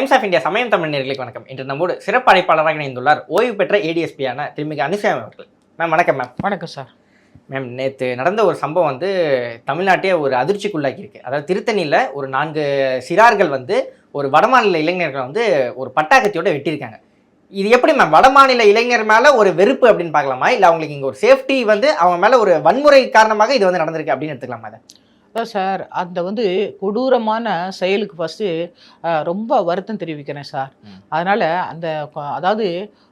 Times of India சமயம் தமிழ் நேயர்களுக்கு வணக்கம். இன்று நம்மோடு சிறப்பு அழைப்பாளராக இணைந்துள்ளார் ஓய்வு பெற்ற ஏடிஎஸ்பியான திருமிகு அனுசுயா அவர்கள். மேம் வணக்கம். மேம் வணக்கம் சார். மேம், நேற்று நடந்த ஒரு சம்பவம் தமிழ்நாட்டையே ஒரு அதிர்ச்சிக்குள்ளாக்கி இருக்கு. அதாவது திருத்தணியில் ஒரு 4 சிறார்கள் ஒரு வடமாநில இளைஞர்கள் ஒரு பட்டாக்கத்தியோட வெட்டியிருக்காங்க. இது எப்படி மேம் வடமாநில இளைஞர் மேலே ஒரு வெறுப்பு அப்படின்னு பார்க்கலாமா, இல்லை அவங்களுக்கு இங்கே ஒரு சேஃப்டி அவங்க மேலே ஒரு வன்முறை காரணமாக இது நடந்திருக்கு அப்படின்னு எடுத்துக்கலாமா? அதை அதான் சார், அந்த கொடூரமான செயலுக்கு ஃபஸ்ட்டு ரொம்ப வருத்தம் தெரிவிக்கிறேன் சார். அதனால் அதாவது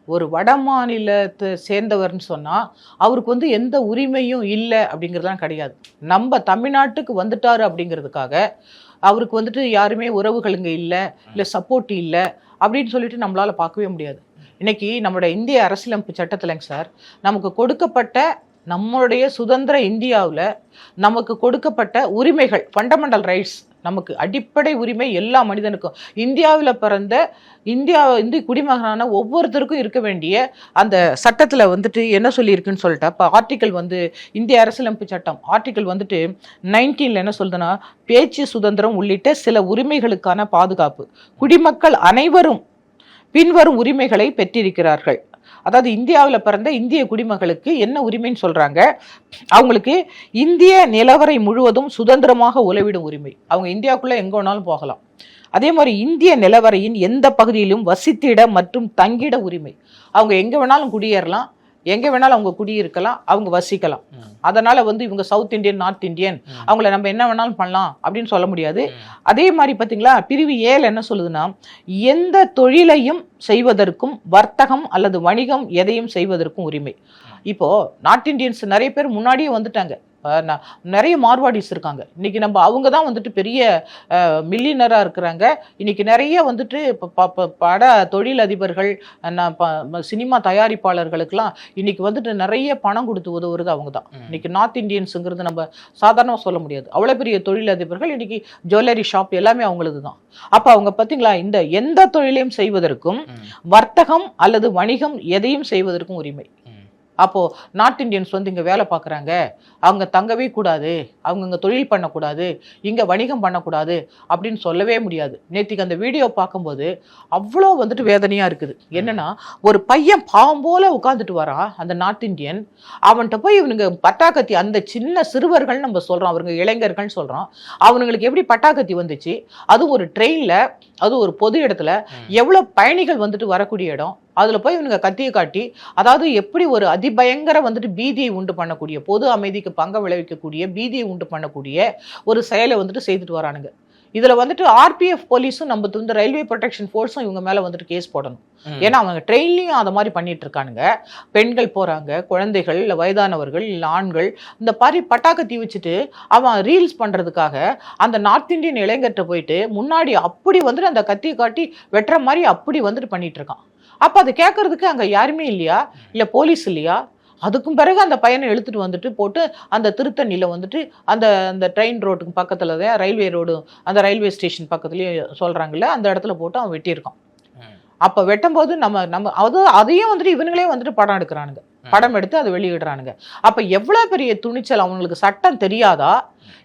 ஒரு வட மாநிலத்தை சேர்ந்தவர்னு சொன்னால் அவருக்கு எந்த உரிமையும் இல்லை அப்படிங்கிறதுலாம் கிடையாது. நம்ம தமிழ்நாட்டுக்கு வந்துட்டார் அப்படிங்கிறதுக்காக அவருக்கு யாருமே உறவுகள் இங்கே இல்லை சப்போர்ட் இல்லை அப்படின்னு சொல்லிட்டு நம்மளால் பார்க்கவே முடியாது. இன்றைக்கி நம்மளோட இந்திய அரசியலமைப்பு சட்டத்தில்ங்க சார், நமக்கு கொடுக்கப்பட்ட நம்மளுடைய சுதந்திர இந்தியாவில் நமக்கு கொடுக்கப்பட்ட உரிமைகள், ஃபண்டமெண்டல் ரைட்ஸ், நமக்கு அடிப்படை உரிமை எல்லா மனிதனுக்கும், இந்தியாவில் பிறந்த இந்திய குடிமகனான ஒவ்வொருத்தருக்கும் இருக்க வேண்டிய அந்த சட்டத்தில் என்ன சொல்லியிருக்குன்னு சொல்லிட்டு, இப்போ ஆர்டிக்கல் இந்திய அரசியலமைப்பு சட்டம் ஆர்டிக்கல் 19 என்ன சொல்லுதுன்னா, பேச்சு சுதந்திரம் உள்ளிட்ட சில உரிமைகளுக்கான பாதுகாப்பு, குடிமக்கள் அனைவரும் பின்வரும் உரிமைகளை பெற்றிருக்கிறார்கள். அதாவது இந்தியாவில் பிறந்த இந்திய குடிமகளுக்கு என்ன உரிமைன்னு சொல்கிறாங்க, அவங்களுக்கு இந்திய நிலவரை முழுவதும் சுதந்திரமாக உலவிடும் உரிமை, அவங்க இந்தியாவுக்குள்ளே எங்கே வேணாலும் போகலாம். அதே மாதிரி இந்திய நிலவரையின் எந்த பகுதியிலும் வசித்திட மற்றும் தங்கிட உரிமை, அவங்க எங்கே வேணாலும் குடியேறலாம், எங்கே வேணாலும் அவங்க குடியிருக்கலாம், அவங்க வசிக்கலாம். அதனால் இவங்க சவுத் இந்தியன் நார்த் இந்தியன் அவங்கள நம்ம என்ன வேணாலும் பண்ணலாம் அப்படின்னு சொல்ல முடியாது. அதே மாதிரி பார்த்தீங்களா, பிரிவு 7 என்ன சொல்லுதுன்னா, எந்த தொழிலையும் செய்வதற்கும் வர்த்தகம் அல்லது வணிகம் எதையும் செய்வதற்கும் உரிமை. இப்போது நார்த் இந்தியன்ஸ் நிறைய பேர் முன்னாடியே வந்துட்டாங்க, நிறைய மார்வாடிஸ் இருக்காங்க. இன்றைக்கி அவங்க தான் பெரிய மில்லியனராக இருக்கிறாங்க. இன்றைக்கி நிறைய பட தொழிலதிபர்கள், சினிமா தயாரிப்பாளர்களுக்கெல்லாம் இன்றைக்கி நிறைய பணம் கொடுத்து உதவுறது அவங்க தான். இன்றைக்கி நார்த் இந்தியன்ஸுங்கிறது நம்ம சாதாரணமாக சொல்ல முடியாது. அவ்வளோ பெரிய தொழிலதிபர்கள், இன்றைக்கி ஜுவல்லரி ஷாப் எல்லாமே அவங்களது தான். அப்போ அவங்க பார்த்தீங்களா, இந்த எந்த தொழிலையும் செய்வதற்கும் வர்த்தகம் அல்லது வணிகம் எதையும் செய்வதற்கும் உரிமை. அப்போது நார்த் இந்தியன்ஸ் இங்கே வேலை பார்க்குறாங்க, அவங்க தங்கவே கூடாது, அவங்க இங்கே தொழில் பண்ணக்கூடாது, இங்கே வணிகம் பண்ணக்கூடாது அப்படின்னு சொல்லவே முடியாது. நேற்றுக்கு அந்த வீடியோ பார்க்கும்போது அவ்வளோ வேதனையாக இருக்குது. என்னென்னா, ஒரு பையன் பாவம் போல் உட்காந்துட்டு வரான் அந்த நார்த் இந்தியன், அவன்கிட்ட போய் இவனுங்க பட்டாக்கத்தி, அந்த சின்ன சிறுவர்கள் நம்ம சொல்கிறோம், அவருங்க இளைஞர்கள்னு சொல்கிறோம், அவனுங்களுக்கு எப்படி பட்டாக்கத்தி வந்துச்சு, அது ஒரு ட்ரெயினில், அது ஒரு பொது இடத்துல, எவ்வளோ பயணிகள் வரக்கூடிய இடம், அதில் போய் இவனுங்க கத்தியை காட்டி, அதாவது எப்படி ஒரு அதிபயங்கர பீதியை உண்டு பண்ணக்கூடிய, பொது அமைதிக்கு பங்கம் விளைவிக்கக்கூடிய, பீதியை உண்டு பண்ணக்கூடிய ஒரு செயலை செய்துட்டு வரானுங்க. இதில் ஆர்பிஎஃப் போலீஸும் நம்ம ரயில்வே ப்ரொடெக்ஷன் ஃபோர்ஸும் இவங்க மேலே கேஸ் போடணும். ஏன்னா அவங்க ட்ரெயின்லையும் அதை மாதிரி பண்ணிட்டு இருக்கானுங்க. பெண்கள் போகிறாங்க, குழந்தைகள், இல்லை வயதானவர்கள், இல்லை ஆண்கள், இந்த மாதிரி பட்டாக்கத்தி வச்சுட்டு அவன் ரீல்ஸ் பண்ணுறதுக்காக அந்த நார்த் இந்தியன் இளைஞர்கிட்ட போயிட்டு முன்னாடி அப்படி அந்த கத்தியை காட்டி வெட்டுற மாதிரி அப்படி பண்ணிட்டு இருக்கான். அப்போ அதை கேட்கறதுக்கு அங்கே யாருமே இல்லையா, இல்லை போலீஸ் இல்லையா? அதுக்கும் பிறகு அந்த பையனை இழுத்துட்டு போட்டு அந்த திருத்தணியில் அந்த ட்ரெயின் ரோட்டுக்கு பக்கத்தில் தான் ரயில்வே ரோடு, அந்த ரயில்வே ஸ்டேஷன் பக்கத்துலேயே சொல்கிறாங்கல்ல, அந்த இடத்துல போட்டு அவன் வெட்டியிருக்கான். அப்போ வெட்டும்போது நம்ம அதையும் இவனுங்களே படம் எடுக்கிறானுங்க, படம் எடுத்து அதை வெளியிடுறானுங்க. அப்போ எவ்வளோ பெரிய துணிச்சல்! அவங்களுக்கு சட்டம் தெரியாதா,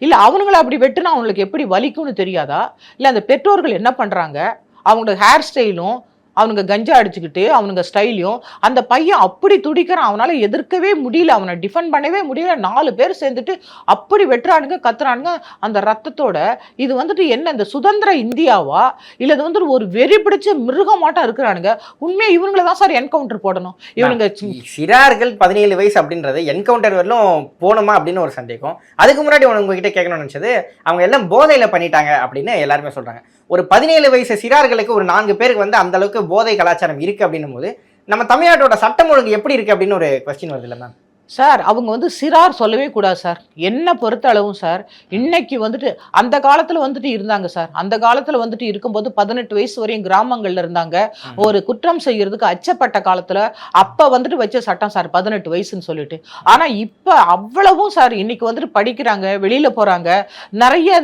இல்லை அவனுங்களை அப்படி வெட்டுனா அவங்களுக்கு எப்படி வலிக்கும்னு தெரியாதா, இல்லை அந்த பெற்றோர்கள் என்ன பண்ணுறாங்க, அவங்களோட ஹேர் ஸ்டைலும், அவனுங்க கஞ்சா அடிச்சுக்கிட்டு அவனுங்க ஸ்டைலையும், அந்த பையன் அப்படி துடிக்கிறான், அவனால் எதிர்க்கவே முடியல, அவனை டிஃபெண்ட் பண்ணவே முடியல. 4 பேர் சேர்ந்துட்டு அப்படி வெட்டுறானுங்க, கத்துறானுங்க அந்த ரத்தத்தோட. இது என்ன, இந்த சுதந்திர இந்தியாவா, இல்லை இது ஒரு வெறி பிடிச்ச மிருகமாட்டம் இருக்கிறானுங்க. உண்மையாக இவங்களை தான் சார் என்கவுண்டர் போடணும். இவனுங்க சிறார்கள் 17 வயசு அப்படின்றது என்கவுண்டர் வரலும் போகணுமா அப்படின்னு ஒரு சந்தேகம். அதுக்கு முன்னாடி உங்ககிட்ட கேட்கணும்னு நினச்சது, அவங்க எல்லாம் போதையில் பண்ணிட்டாங்க அப்படின்னு எல்லாருமே சொல்கிறாங்க. ஒரு 17 வயசு சிறார்களுக்கு ஒரு 4 பேருக்கு அந்த அளவுக்கு போதை கலாச்சாரம் இருக்குது அப்படின்னும் போது நம்ம தமிழ்நாட்டோட சட்டம் ஒழுங்கு எப்படி இருக்குது அப்படின்னு ஒரு கொஸ்டின் வருது இல்லை மேம்? சார், அவங்க சிறார் சொல்லவே கூடாது சார். என்ன பொறுத்த அளவும் சார், இன்னைக்கு அந்த காலத்தில் இருந்தாங்க சார். அந்த காலத்தில் இருக்கும்போது 18 வயசு வரையும் கிராமங்கள்ல இருந்தாங்க. ஒரு குற்றம் செய்யறதுக்கு அச்சப்பட்ட காலத்தில் அப்போ வச்ச சட்டம் சார் 18 வயசுன்னு சொல்லிட்டு. ஆனால் இப்போ அவ்வளவும் சார் இன்னைக்கு படிக்கிறாங்க, வெளியில் போகிறாங்க, நிறைய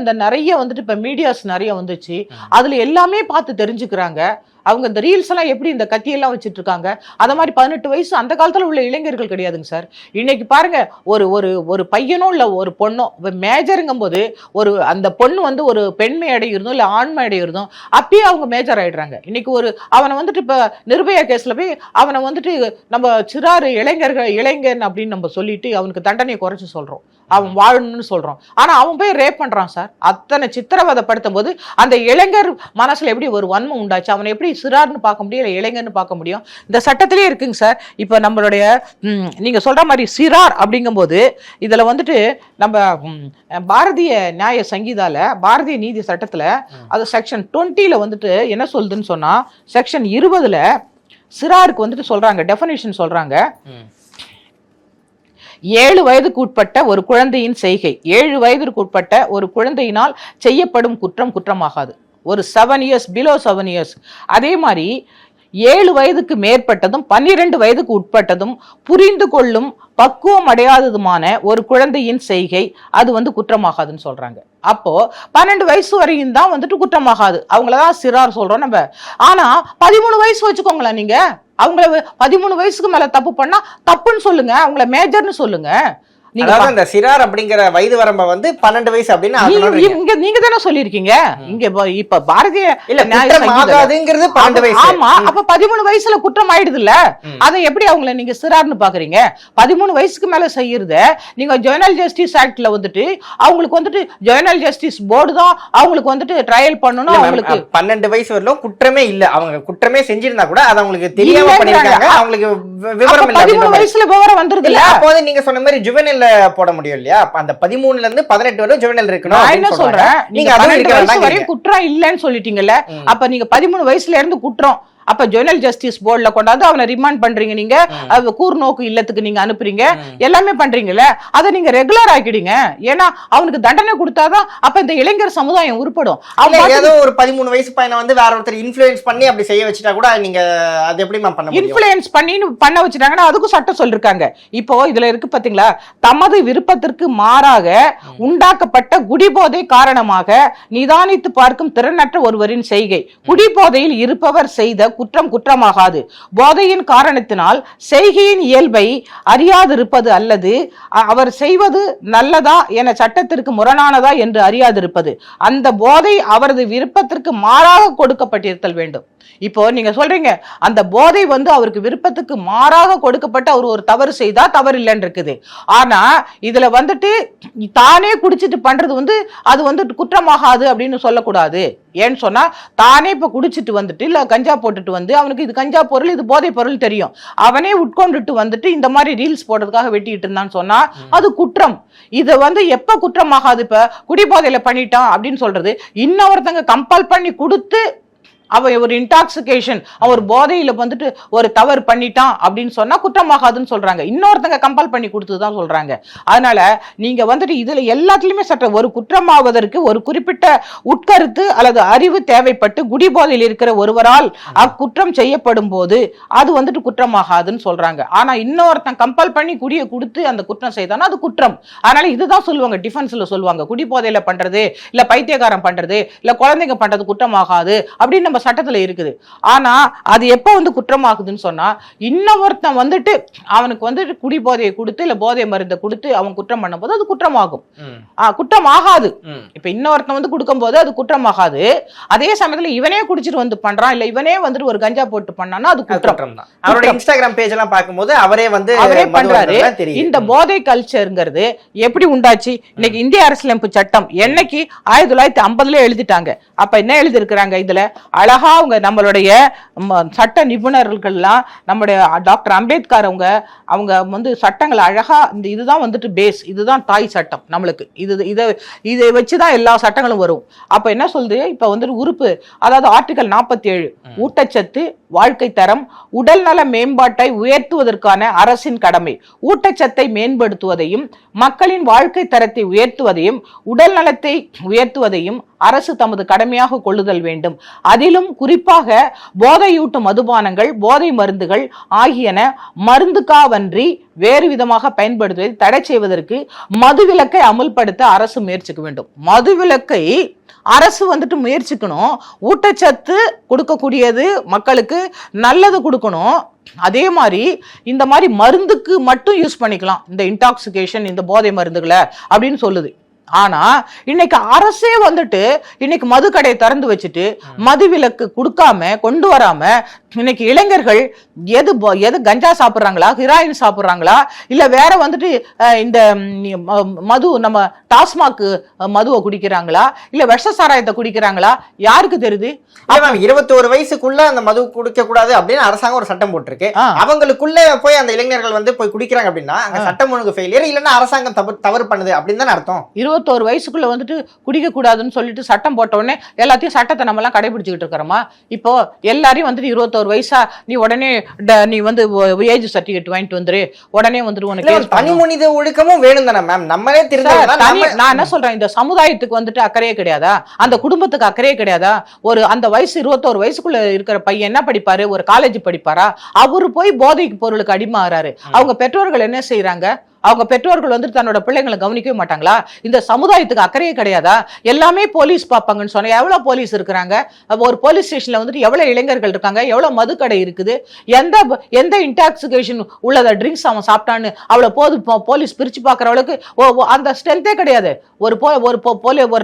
இப்போ மீடியாஸ் நிறைய வந்துச்சு, அதில் எல்லாமே பார்த்து தெரிஞ்சுக்கிறாங்க. அவங்க இந்த ரீல்ஸ் எல்லாம் எப்படி இந்த கத்தியெல்லாம் வச்சுட்டு இருக்காங்க. அத மாதிரி 18 வயசு அந்த காலத்துல உள்ள இளைஞர்கள் கிடையாதுங்க சார். இன்னைக்கு பாருங்க, ஒரு ஒரு ஒரு பையனோ இல்ல ஒரு பொண்ணோ மேஜருங்கும் போது ஒரு அந்த பொண்ணு வந்து ஒரு பெண்மை அடைகிறதும் இல்ல ஆண்மை அடைகிறதும் அப்பயே அவங்க மேஜர் ஆயிடுறாங்க. இன்னைக்கு ஒரு அவனை வந்துட்டு இப்ப நிர்பயா கேஸ்ல போய் அவனை வந்துட்டு நம்ம சிறாறு இளைஞன் அப்படின்னு நம்ம சொல்லிட்டு அவனுக்கு தண்டனையை குறைச்சு சொல்றோம், அவன் வாழணும்னு சொல்றோம். ஆனா அவன் போய் ரேப் பண்றான் சார். அத்தனை சித்திரவதைப்படுத்தும் போது அந்த இளைஞர் மனசுல எப்படி ஒரு வன்மம் உண்டாச்சு? அவனை எப்படி சிறார்னு பார்க்க முடியும், இல்லை இளைஞர்னு பார்க்க முடியும்? இந்த சட்டத்திலே இருக்குங்க சார். இப்ப நம்மளுடைய நீங்க சொல்ற மாதிரி சிறார் அப்படிங்கும் போது இதுல வந்துட்டு நம்ம பாரதிய நியாய சங்கீதால பாரதிய நீதி சட்டத்துல அது செக்ஷன் 20ல வந்துட்டு என்ன சொல்லுதுன்னு சொன்னா, செக்ஷன் 20ல சிறாருக்கு வந்துட்டு சொல்றாங்க, டெஃபினிஷன் சொல்றாங்க. 7 வயதுக்கு உட்பட்ட ஒரு குழந்தையின் செய்கை, 7 வயதிற்கு உட்பட்ட ஒரு குழந்தையினால் செய்யப்படும் குற்றம் குற்றமாகாது. ஒரு 7 இயர்ஸ், பிலோ 7 இயர்ஸ். அதே மாதிரி 7 வயதுக்கு மேற்பட்டதும் 12 வயதுக்கு உட்பட்டதும் புரிந்து கொள்ளும் பக்குவம் அடையாததுமான ஒரு குழந்தையின் செய்கை அது வந்து குற்றமாகாதுன்னு சொல்றாங்க. அப்போ 12 வயசு வரையும் தான் வந்துட்டு குற்றமாகாது, அவங்களதான் சிறார் சொல்றோம் நம்ம. ஆனா 13 வயசு வச்சுக்கோங்களேன், நீங்க அவங்கள 13 வயசுக்கு மேல தப்பு பண்ணா தப்புன்னு சொல்லுங்க, அவங்கள மேஜர்னு சொல்லுங்க. அதாவது இந்த சிறார் அப்படிங்கிற வயது வரம்ப வந்து 12 வயசு அப்படின்னு நீங்க தானே சொல்லிருக்கீங்க. இங்க இப்ப பாரதிய ஆகாதுங்கிறது 12 வயசு. ஆமா, அப்ப 13 வயசுல குற்றம் ஆயிடுது இல்ல, அதை எப்படி அவங்கள நீங்க சிறார்னு பாக்குறீங்க? 13 வயசுக்கு மேல செய்யறத நீங்க ஜுவனல் ஜஸ்டிஸ் ஆக்ட்ல வந்துட்டு அவங்களுக்கு வந்துட்டு ஜுவனல் ஜஸ்டிஸ் போர்டு தான் அவங்களுக்கு வந்துட்டு ட்ரையல் பண்ணணும். அவங்களுக்கு 12 வயசு வரலும் குற்றமே இல்ல, அவங்க குற்றமே செஞ்சிருந்தா கூட அது அவங்களுக்கு தெரியாம பண்ணிருக்காங்க, அவங்களுக்கு விவரம் இல்ல. 13 வயசுல விவரம் வந்துருது இல்ல. அப்போது நீங்க சொன்ன மாதிரி ஜுவனல் போட முடியும் இல்லையா? அந்த 13ல இருந்து 18 வரை ஜுவனல் இருக்கணும். நான் என்ன சொல்றேன், நீங்க 12 வயசு வரையும் குற்றம் இல்லன்னு சொல்லிட்டீங்கல்ல, அப்ப நீங்க 13 வயசுல இருந்து குற்றம், அப்ப ஜுவனல் ஜஸ்டிஸ் போர்டுல கொண்டாந்து அவனை ரிமாண்ட் பண்றீங்க, நீங்க கூர்நோக்கு இல்லத்துக்கு நீங்க அனுப்புறீங்க, எல்லாமே பண்றீங்கல்ல, அதை நீங்க ரெகுலர் ஆக்கிடுங்க. ஏன்னா அவனுக்கு தண்டனை கொடுத்தாதான் அப்ப இந்த இளைஞர் சமுதாயம் உருப்படும். அவங்க ஏதோ ஒரு 13 வயசு பையனை வந்து வேற ஒருத்தர் இன்ஃப்ளூயன்ஸ் பண்ணி அப்படி செய்ய வச்சுட்டா கூட நீங்க அது எப்படி பண்ண முடியும்? இன்ஃப்ளூயன்ஸ் பண்ணி பண்ண வச்சுட்டாங்கன்னா அதுக்கும் சட்டம் சொல்லிருக்காங்க. இப்போ இதுல இருக்கு பாத்தீங்களா, தமது விருப்பத்திற்கு மாறாக உண்டாக்கப்பட்ட குடிபோதை காரணமாக நிதானித்து பார்க்கும் திறனற்ற ஒருவரின் செய்கை குடிபோதையில் இருப்பவர் செய்த குற்றம் குற்றமாகாது. போதையின் காரணத்தினால் செய்கையின் இயல்பை அறியாதிருப்பது அல்லது அவர் செய்வது நல்லதா என சட்டத்திற்கு முரணானதா என்று அறியாதிருப்பது, அந்த போதை அவரது விருப்பத்திற்கு மாறாக கொடுக்கப்பட்டிருத்தல் வேண்டும். இப்போ நீங்க சொல்றீங்க அந்த போதை வந்து அவருக்கு விருப்பத்துக்கு மாறாக கொடுக்கப்பட்டு அவர் ஒரு தவறு செய்தா தவறு இல்லைன்னு இருக்குது. ஆனா இதுல வந்துட்டு தானே குடிச்சிட்டு பண்றது வந்து அது வந்து குற்றமாகாது அப்படின்னு சொல்லக்கூடாது. ஏன்னு சொன்னா தானே இப்ப குடிச்சிட்டு வந்துட்டு இல்ல கஞ்சா போட்டுட்டு வந்து அவனுக்கு இது கஞ்சா பொருள் இது போதை பொருள் தெரியும், அவனே உட்கொண்டுட்டு வந்துட்டு இந்த மாதிரி ரீல்ஸ் போடுறதுக்காக வெட்டிட்டு இருந்தான்னு சொன்னா அது குற்றம். இது வந்து எப்ப குற்றமாகாது? இப்ப குடிபோதையில பண்ணிட்டான் அப்படின்னு சொல்றது இன்னொருத்தங்க கம்பல் பண்ணி கொடுத்து அவ ஒரு இன்டாக்சிகேஷன் அவர் போதையில வந்துட்டு ஒரு தவறு பண்ணிட்டான் அப்படின்னு சொன்னா குற்றமாகாதுன்னு சொல்றாங்க. இன்னொருத்தங்க கம்பல் பண்ணி கொடுத்துதான் சொல்றாங்க. அதனால நீங்க வந்துட்டு இதுல எல்லாத்துலயுமே சட்டம் ஒரு குற்றமாவதற்கு ஒரு குறிப்பிட்ட உட்கருத்து அல்லது அறிவு தேவைப்பட்டு குடிபோதையில் இருக்கிற ஒருவரால் அக்குற்றம் செய்யப்படும் போது அது வந்துட்டு குற்றமாகாதுன்னு சொல்றாங்க. ஆனா இன்னொருத்தன் கம்பல் பண்ணி குடியை கொடுத்து அந்த குற்றம் செய்தானா அது குற்றம். அதனால இதுதான் சொல்லுவாங்க, டிஃபென்ஸ்ல சொல்லுவாங்க, குடிபோதையில பண்றது இல்ல பைத்தியக்காரன் பண்றது இல்ல குழந்தைங்க பண்றது குற்றமாகாது அப்படின்னு நம்ம சட்டத்துல இருக்குது. ஆனா அது எப்ப வந்து குற்றமாகுதுன்னு சொன்னா இன்னொருத்தன் வந்துட்டு அவனுக்கு வந்துட்டு குடிபோதையை கொடுத்து இல்ல போதை மருந்தை கொடுத்து அவன் குற்றம் பண்ணும்போது அது குற்றமாகும். குற்றமாகாது. இப்ப இன்னொருத்தன் வந்து கொடுக்கும் போது அது குற்றமாகாது. அதே சமயத்துல இவனே குடிச்சிட்டு வந்து பண்றான் இல்ல இவனே வந்துட்டு ஒரு கஞ்சா போட்டு பண்ணானா அது குற்றம் தான். அவரோட இன்ஸ்டாகிராம் பேஜ் எல்லாம் பார்க்கும்போது அவரே பண்றாரு. இந்த போதை கல்ச்சர்ங்கிறது எப்படி உண்டாச்சு? இன்னைக்கு இந்திய அரசியலமைப்பு சட்டம் என்னைக்கு 1950 எழுதிட்டாங்க. அப்ப என்ன எழுதி இருக்கிறாங்க இதுல? அழகா அவங்க நம்மளுடைய சட்ட நிபுணர்கள்லாம் நம்முடைய டாக்டர் அம்பேத்கர் அவங்க வந்து சட்டங்கள் அழகா இந்த இதுதான் வந்துட்டு பேஸ், இதுதான் தாய் சட்டம் நம்மளுக்கு, இதை வச்சுதான் எல்லா சட்டங்களும் வரும். அப்ப என்ன சொல்லுது? இப்ப வந்துட்டு உறுப்பு, அதாவது ஆர்டிகல் 47 ஊட்டச்சத்து, வாழ்க்கை தரம், உடல் நல மேம்பாட்டை உயர்த்துவதற்கான அரசின் கடமை, ஊட்டச்சத்தை மேம்படுத்துவதையும் மக்களின் வாழ்க்கை தரத்தை உயர்த்துவதையும் உடல் நலத்தை உயர்த்துவதையும் அரசு தமது கடமையாக கொள்ளுதல் வேண்டும். அதிலும் குறிப்பாக போதையூட்டும் மதுபானங்கள், போதை மருந்துகள் ஆகியன மருந்துக்காவன்றி வேறு விதமாக பயன்படுத்துவதை தடை செய்வதற்கு மதுவிலக்கை அமுல்படுத்த அரசு முயற்சிக்க வேண்டும். மதுவிலக்கை அரசு வந்துட்டு முயற்சிக்கணும். ஊட்டச்சத்து கொடுக்கக்கூடியது, மக்களுக்கு நல்லது கொடுக்கணும். அதே மாதிரி இந்த மாதிரி மருந்துக்கு மட்டும் யூஸ் பண்ணிக்கலாம் இந்த இன்டாக்சிகேஷன், இந்த போதை மருந்துகளை அப்படின்னு சொல்லுது. ஆனா இன்னைக்கு அரசே வந்துட்டு இன்னைக்கு மது கடையை திறந்து வச்சுட்டு மதுவிலக்கு கொடுக்காம கொண்டு வராம இன்னைக்கு இளைஞர்கள் எது கஞ்சா சாப்பிட்றாங்களா, ஹிராயின் சாப்பிட்றாங்களா, இல்ல வேற வந்துட்டு இந்த மது நம்ம டாஸ்மாக் மதுவை குடிக்கிறாங்களா, இல்ல விஷ சாராயத்தை குடிக்கிறாங்களா, யாருக்கு தெரியுது? 21 வயசுக்குள்ள அந்த மது குடிக்க கூடாது அப்படின்னு அரசாங்கம் ஒரு சட்டம் போட்டிருக்கு. அவங்களுக்குள்ள போய் அந்த இளைஞர்கள் வந்து போய் குடிக்கிறாங்க அப்படின்னா அங்க சட்டம் ஒழுங்கு ஃபெயிலியர், இல்லன்னா அரசாங்கம் தவறு பண்ணுது அப்படின்னு தானே அர்த்தம். 21 வயசுக்குள்ள வந்துட்டு குடிக்க கூடாதுன்னு சொல்லிட்டு சட்டம் போட்ட உடனே எல்லாத்தையும் சட்டத்தை நம்ம எல்லாம் கடைபிடிச்சுக்கிட்டு இருக்கிறோமா? இப்போ எல்லாரையும் வந்துட்டு 21 வயசா நீ உடனே நீ வந்து ஏஜ் சர்டிபிகேட் வாங்கிட்டு வந்துரு, உடனே வந்துட்டு உனக்கு தனி மனித ஒழுக்கமும் வேணும் தானே மேம். நம்மளே நான் என்ன சொல்றேன், இந்த சமுதாயத்துக்கு வந்துட்டு அக்கறையே கிடையாதா? அந்த குடும்பத்துக்கு அக்கறையே கிடையாதா? ஒரு அந்த வயசு 21 வயசுக்குள்ள இருக்கிற பையன் என்ன படிப்பாரு? ஒரு காலேஜ் படிப்பாரா? அவரு போய் போதைக்கு பொருளுக்கு அடிமாறாரு. அவங்க பெற்றோர்கள் என்ன செய்யறாங்க? அவங்க பெற்றோர்கள் வந்துட்டு தன்னோட பிள்ளைங்களை கவனிக்கவே மாட்டாங்களா? இந்த சமுதாயத்துக்கு அக்கறையே கிடையாதா? எல்லாமே போலீஸ் பார்ப்பாங்கன்னு சொன்னா எவ்வளவு போலீஸ் இருக்கிறாங்க? ஒரு போலீஸ் ஸ்டேஷன்ல வந்துட்டு எவ்வளவு இளைஞர்கள் இருக்காங்க, எவ்வளவு மதுக்கடை இருக்குது, எந்த இன்டாக்சிகேஷன் உள்ளத ட்ரிங்க்ஸ் அவன் சாப்பிட்டான்னு அவ்வளவு போது போலீஸ் பிரிச்சு பாக்குற அளவுக்கு அந்த ஸ்ட்ரென்த்தே கிடையாது. ஒரு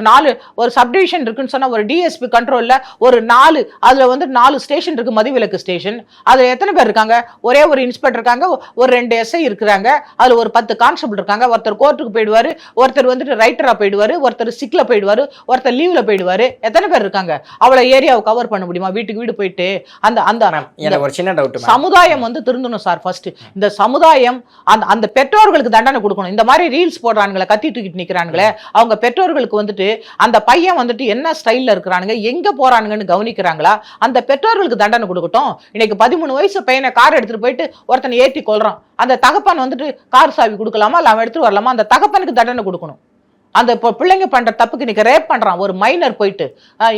4 ஒரு சப்டிவிஷன் இருக்குன்னு சொன்னா ஒரு டிஎஸ்பி கண்ட்ரோல்ல ஒரு 4 அதுல வந்து 4 ஸ்டேஷன் இருக்கு, மதுவிலக்கு ஸ்டேஷன். அதுல எத்தனை பேர் இருக்காங்க? ஒரே ஒரு இன்ஸ்பெக்டர் இருக்காங்க, ஒரு 2 எஸ்ஐ இருக்கிறாங்க, அதுல ஒரு 10 கான்ஸ்டபிள் இருக்காங்க. ஒருத்தர் கோர்ட்டுக்கு போயிடுவாரு, ஒருத்தர் வந்துட்டு ரைட்டரா போயிடுவாரு, ஒருத்தர் சிக்ல போயிடுவாரு, ஒருத்தர் லீவ்ல போயிடுவாரு. எத்தனை பேர் இருக்காங்க? அவ்வளவு ஏரியாவை கவர் பண்ண முடியுமா? வீட்டுக்கு வீடு போயிட்டு அந்த ஒரு சின்ன டவுட், சமுதாயம் வந்து திருந்தணும் சார். ஃபர்ஸ்ட் இந்த சமுதாயம் அந்த பெற்றோர்களுக்கு தண்டனை கொடுக்கணும். இந்த மாதிரி ரீல்ஸ் போடுறானுங்களே, கத்தி தூக்கிட்டு நிக்கிறானுங்களே, அவங்க பெற்றோர்களுக்கு வந்துட்டு அந்த பையன் வந்துட்டு என்ன ஸ்டைல்ல இருக்கிறானுங்க, எங்க போறானுங்கன்னு கவனிக்கிறாங்களா? அந்த பெற்றோர்களுக்கு தண்டனை கொடுக்கட்டும். இன்னைக்கு 13 வயசு பையனை கார் எடுத்துட்டு போயிட்டு ஒருத்தனை ஏத்தி கொள்றான். அந்த தகப்பன் வந்துட்டு கார் சாவி கொடுக்கலாமா, இல்ல அவன் எடுத்துட்டு வரலாமா? அந்த தகப்பனுக்கு தண்டனை கொடுக்கணும். அந்த பிள்ளைங்க பண்ற தப்புக்கு இன்னைக்கு ரேப் பண்றான் ஒரு மைனர் போயிட்டு.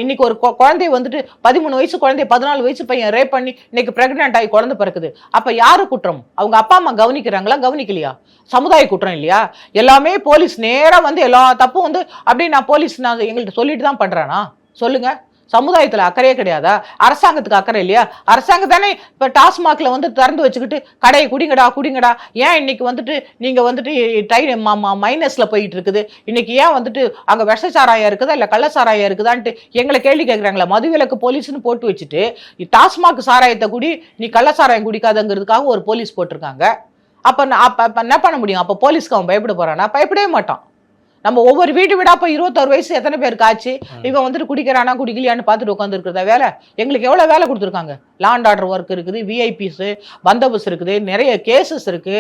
இன்னைக்கு ஒரு குழந்தை வந்துட்டு 13 வயசு குழந்தை 14 வயசு பையன் ரேப் பண்ணி இன்னைக்கு பிரெக்னென்ட் ஆகி குழந்தை பிறக்குது. அப்ப யாரு குற்றம்? அவங்க அப்பா அம்மா கவனிக்கிறாங்களா, கவனிக்கலையா? சமுதாய குற்றம் இல்லையா? எல்லாமே போலீஸ் நேரா வந்து எல்லா தப்பும் வந்து அப்படியே நான் போலீஸ் நான் எங்கள்கிட்ட சொல்லிட்டு தான் பண்றானா? சொல்லுங்க. சமுதாயத்துல அக்கறையே கிடையாதா? அரசாங்கத்துக்கு அக்கறை இல்லையா? அரசாங்கம் தானே இப்ப டாஸ்மாக்ல வந்து திறந்து வச்சுக்கிட்டு கடையை குடிங்கடா. ஏன் இன்னைக்கு வந்துட்டு நீங்க வந்துட்டு மைனஸ்ல போயிட்டு இருக்குது? இன்னைக்கு ஏன் வந்துட்டு அங்க விஷச்சாராயம் இருக்குதா இல்ல கள்ளச்சாராயம் இருக்குதான்ட்டு எங்களை கேள்வி கேட்கறாங்களா? மதுவிலக்கு போலீஸ்னு போட்டு வச்சுட்டு டாஸ்மாக் சாராயத்தை குடி, நீ கள்ளச்சாராயம் குடிக்காதங்கிறதுக்காக ஒரு போலீஸ் போட்டிருக்காங்க. அப்ப என்ன பண்ண முடியும்? அப்ப போலீஸ்க்கு அவன் பயப்பட போறானா? பயப்படவே மாட்டான். நம்ம ஒவ்வொரு வீடா போய் 21 வயசு எத்தனை பேருக்கு ஆச்சு, இவன் வந்துட்டு குடிக்கிறானா குடிக்கலையான்னு பார்த்துட்டு உட்காந்து இருக்கிறதா வேலை? எங்களுக்கு எவ்வளவு வேலை கொடுத்துருக்காங்க. லா அண்ட் ஆர்டர் ஒர்க் இருக்குது, விஐபிஸ் பந்தோபஸ்து இருக்குது, நிறைய கேசஸ் இருக்கு.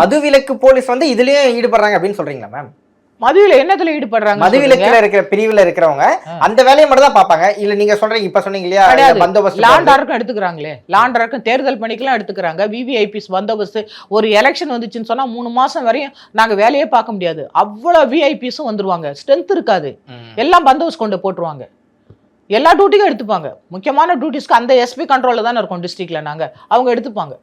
மதுவிலக்கு போலீஸ் வந்து இதுலயே ஈடுபடுறாங்க அப்படின்னு சொல்றீங்களா மேம்? மதுவில என்னத்துல ஈடுபடுறாங்க? மதுவிலக்குல இருக்கிற பிரிவுல இருக்கிறவங்க அந்த வேலையை மட்டும் தான் பாப்பாங்க. இல்ல நீங்க சொல்றீங்க இப்ப சொன்னீங்க இல்லையா, பந்தோபஸ்து லாண்டாருக்கும் எடுத்துக்கிறாங்களே, லாண்டாருக்கும் தேர்தல் பணிக்கெல்லாம் எடுத்துக்கிறாங்க. விவிஐபிஸ் பந்தோபஸ்து ஒரு எலெக்ஷன் வந்துச்சுன்னு சொன்னா 3 மாசம் வரையும் நாங்க வேலையே பார்க்க முடியாது. அவ்வளவு விஐபிஸும் வந்துருவாங்க. ஸ்ட்ரென்த் இருக்காது, எல்லாம் பந்தோபஸ்து கொண்டு போட்டுருவாங்க. எல்லா டியூட்டிக்கும் எடுத்துப்பாங்க. முக்கியமான டியூட்டிஸ்க்கு அந்த எஸ்பி கண்ட்ரோல்ல தானே இருக்கும் டிஸ்ட்ரிக்ட்ல. நாங்க அவங்க எடுத்துப்பாங்க.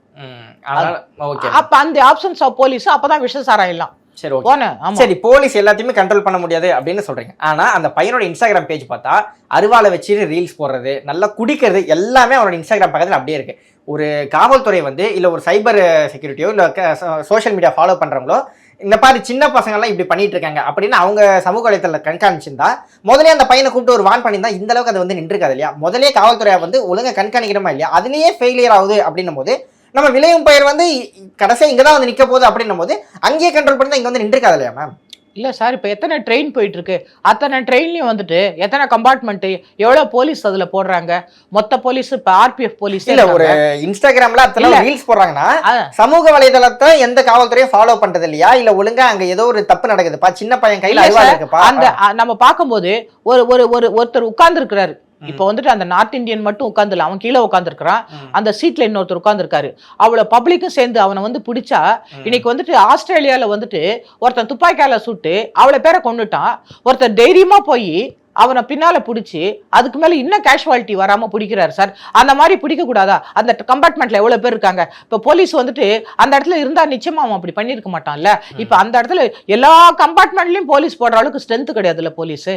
அப்ப அந்த ஆப்ஷன்ஸ் ஆஃப் போலீஸ் அப்பதான் விஷசாராயம். சரி, போலீஸ் எல்லாத்தையுமே கண்ட்ரோல் பண்ண முடியாது அப்படின்னு சொல்றீங்க. ஆனா அந்த பையனோட இன்ஸ்டாகிராம் பேஜ் பார்த்தா அருவாளை வச்சு ரீல்ஸ் போடுறது, நல்லா குடிக்கிறது எல்லாமே அவனோட இன்ஸ்டாகிராம் பக்கத்துல அப்படியே இருக்கு. ஒரு காவல்துறை வந்து இல்ல ஒரு சைபர் செக்யூரிட்டியோ இல்ல சோஷியல் மீடியா ஃபாலோ பண்றவங்களோ இந்த மாதிரி சின்ன பசங்க எல்லாம் இப்படி பண்ணிட்டு இருக்காங்க அப்படின்னு அவங்க சமூக வலைத்தளத்துல கண்காணிச்சிருந்தா முதலே அந்த பையனை கூப்பிட்டு ஒரு வான் பண்ணியிருந்தா இந்த அளவுக்கு அது வந்து நின்றுருக்காது இல்லையா? முதலே காவல்துறையை வந்து ஒழுங்கா கண்காணிக்கிறமா இல்லையா? அதுலயே ஃபெயிலியர் ஆகுது அப்படின்னும் போது நம்ம விளையும் பயிர் வந்து கடைசியா இங்கதான் வந்து நிக்க போகுது அப்படின்னும் போது அங்கேயே கண்ட்ரோல் பண்ணி இங்க வந்து நின்றுருக்காது இல்லையா மேம்? இல்ல சார், இப்ப எத்தனை ட்ரெயின் போயிட்டு இருக்கு, அத்தனை ட்ரெயின்லயும் வந்துட்டு எத்தனை கம்பார்ட்மெண்ட், எவ்வளவு போலீஸ் அதுல போடுறாங்க? மொத்த போலீஸ் இப்ப ஆர்பிஎஃப் போலீஸ் இல்ல. ஒரு இன்ஸ்டாகிராம்ல அத்தனை ரீல்ஸ் போடுறாங்கன்னா சமூக வலைதளத்தை எந்த காவல்துறையும் ஃபாலோ பண்றது இல்லையா? இல்ல ஒழுங்கா அங்க ஏதோ ஒரு தப்பு நடக்குதுப்பா, சின்ன பையன் கையில அருவாள் இருக்குப்பா. அந்த நம்ம பார்க்கும்போது ஒருத்தர் உட்கார்ந்து இருக்கிறாரு. இப்ப வந்துட்டு அந்த நார்த் இந்தியன் மட்டும் உட்கார்ந்துல, அவன் கீழே உட்கார்ந்துருக்கான். அந்த சீட்ல இன்னொருத்தர் உட்கார்ந்துருக்காரு. அவ்வளவு பப்ளிக்கும் சேர்ந்து அவனை வந்து பிடிச்சா, இன்னைக்கு வந்துட்டு ஆஸ்திரேலியால வந்துட்டு ஒருத்தன் துப்பாக்கியால சுட்டு அவ்வளவு பேரை கொண்டுட்டான். ஒருத்தர் தைரியமா போய் அவனை பின்னால பிடிச்சி அதுக்கு மேல இன்னும் கேஷுவாலிட்டி வராம பிடிக்கிறாரு சார். அந்த மாதிரி பிடிக்க கூடாதா? அந்த கம்பார்ட்மெண்ட்ல எவ்வளவு பேர் இருக்காங்க. இப்ப போலீஸ் வந்துட்டு அந்த இடத்துல இருந்தா நிச்சயமா அவன் அப்படி பண்ணிருக்க மாட்டான்ல. இப்ப அந்த இடத்துல எல்லா கம்பார்ட்மெண்ட்லயும் போலீஸ் போடுற அளவுக்கு ஸ்ட்ரென்த் கிடையாதுல்ல போலீஸ்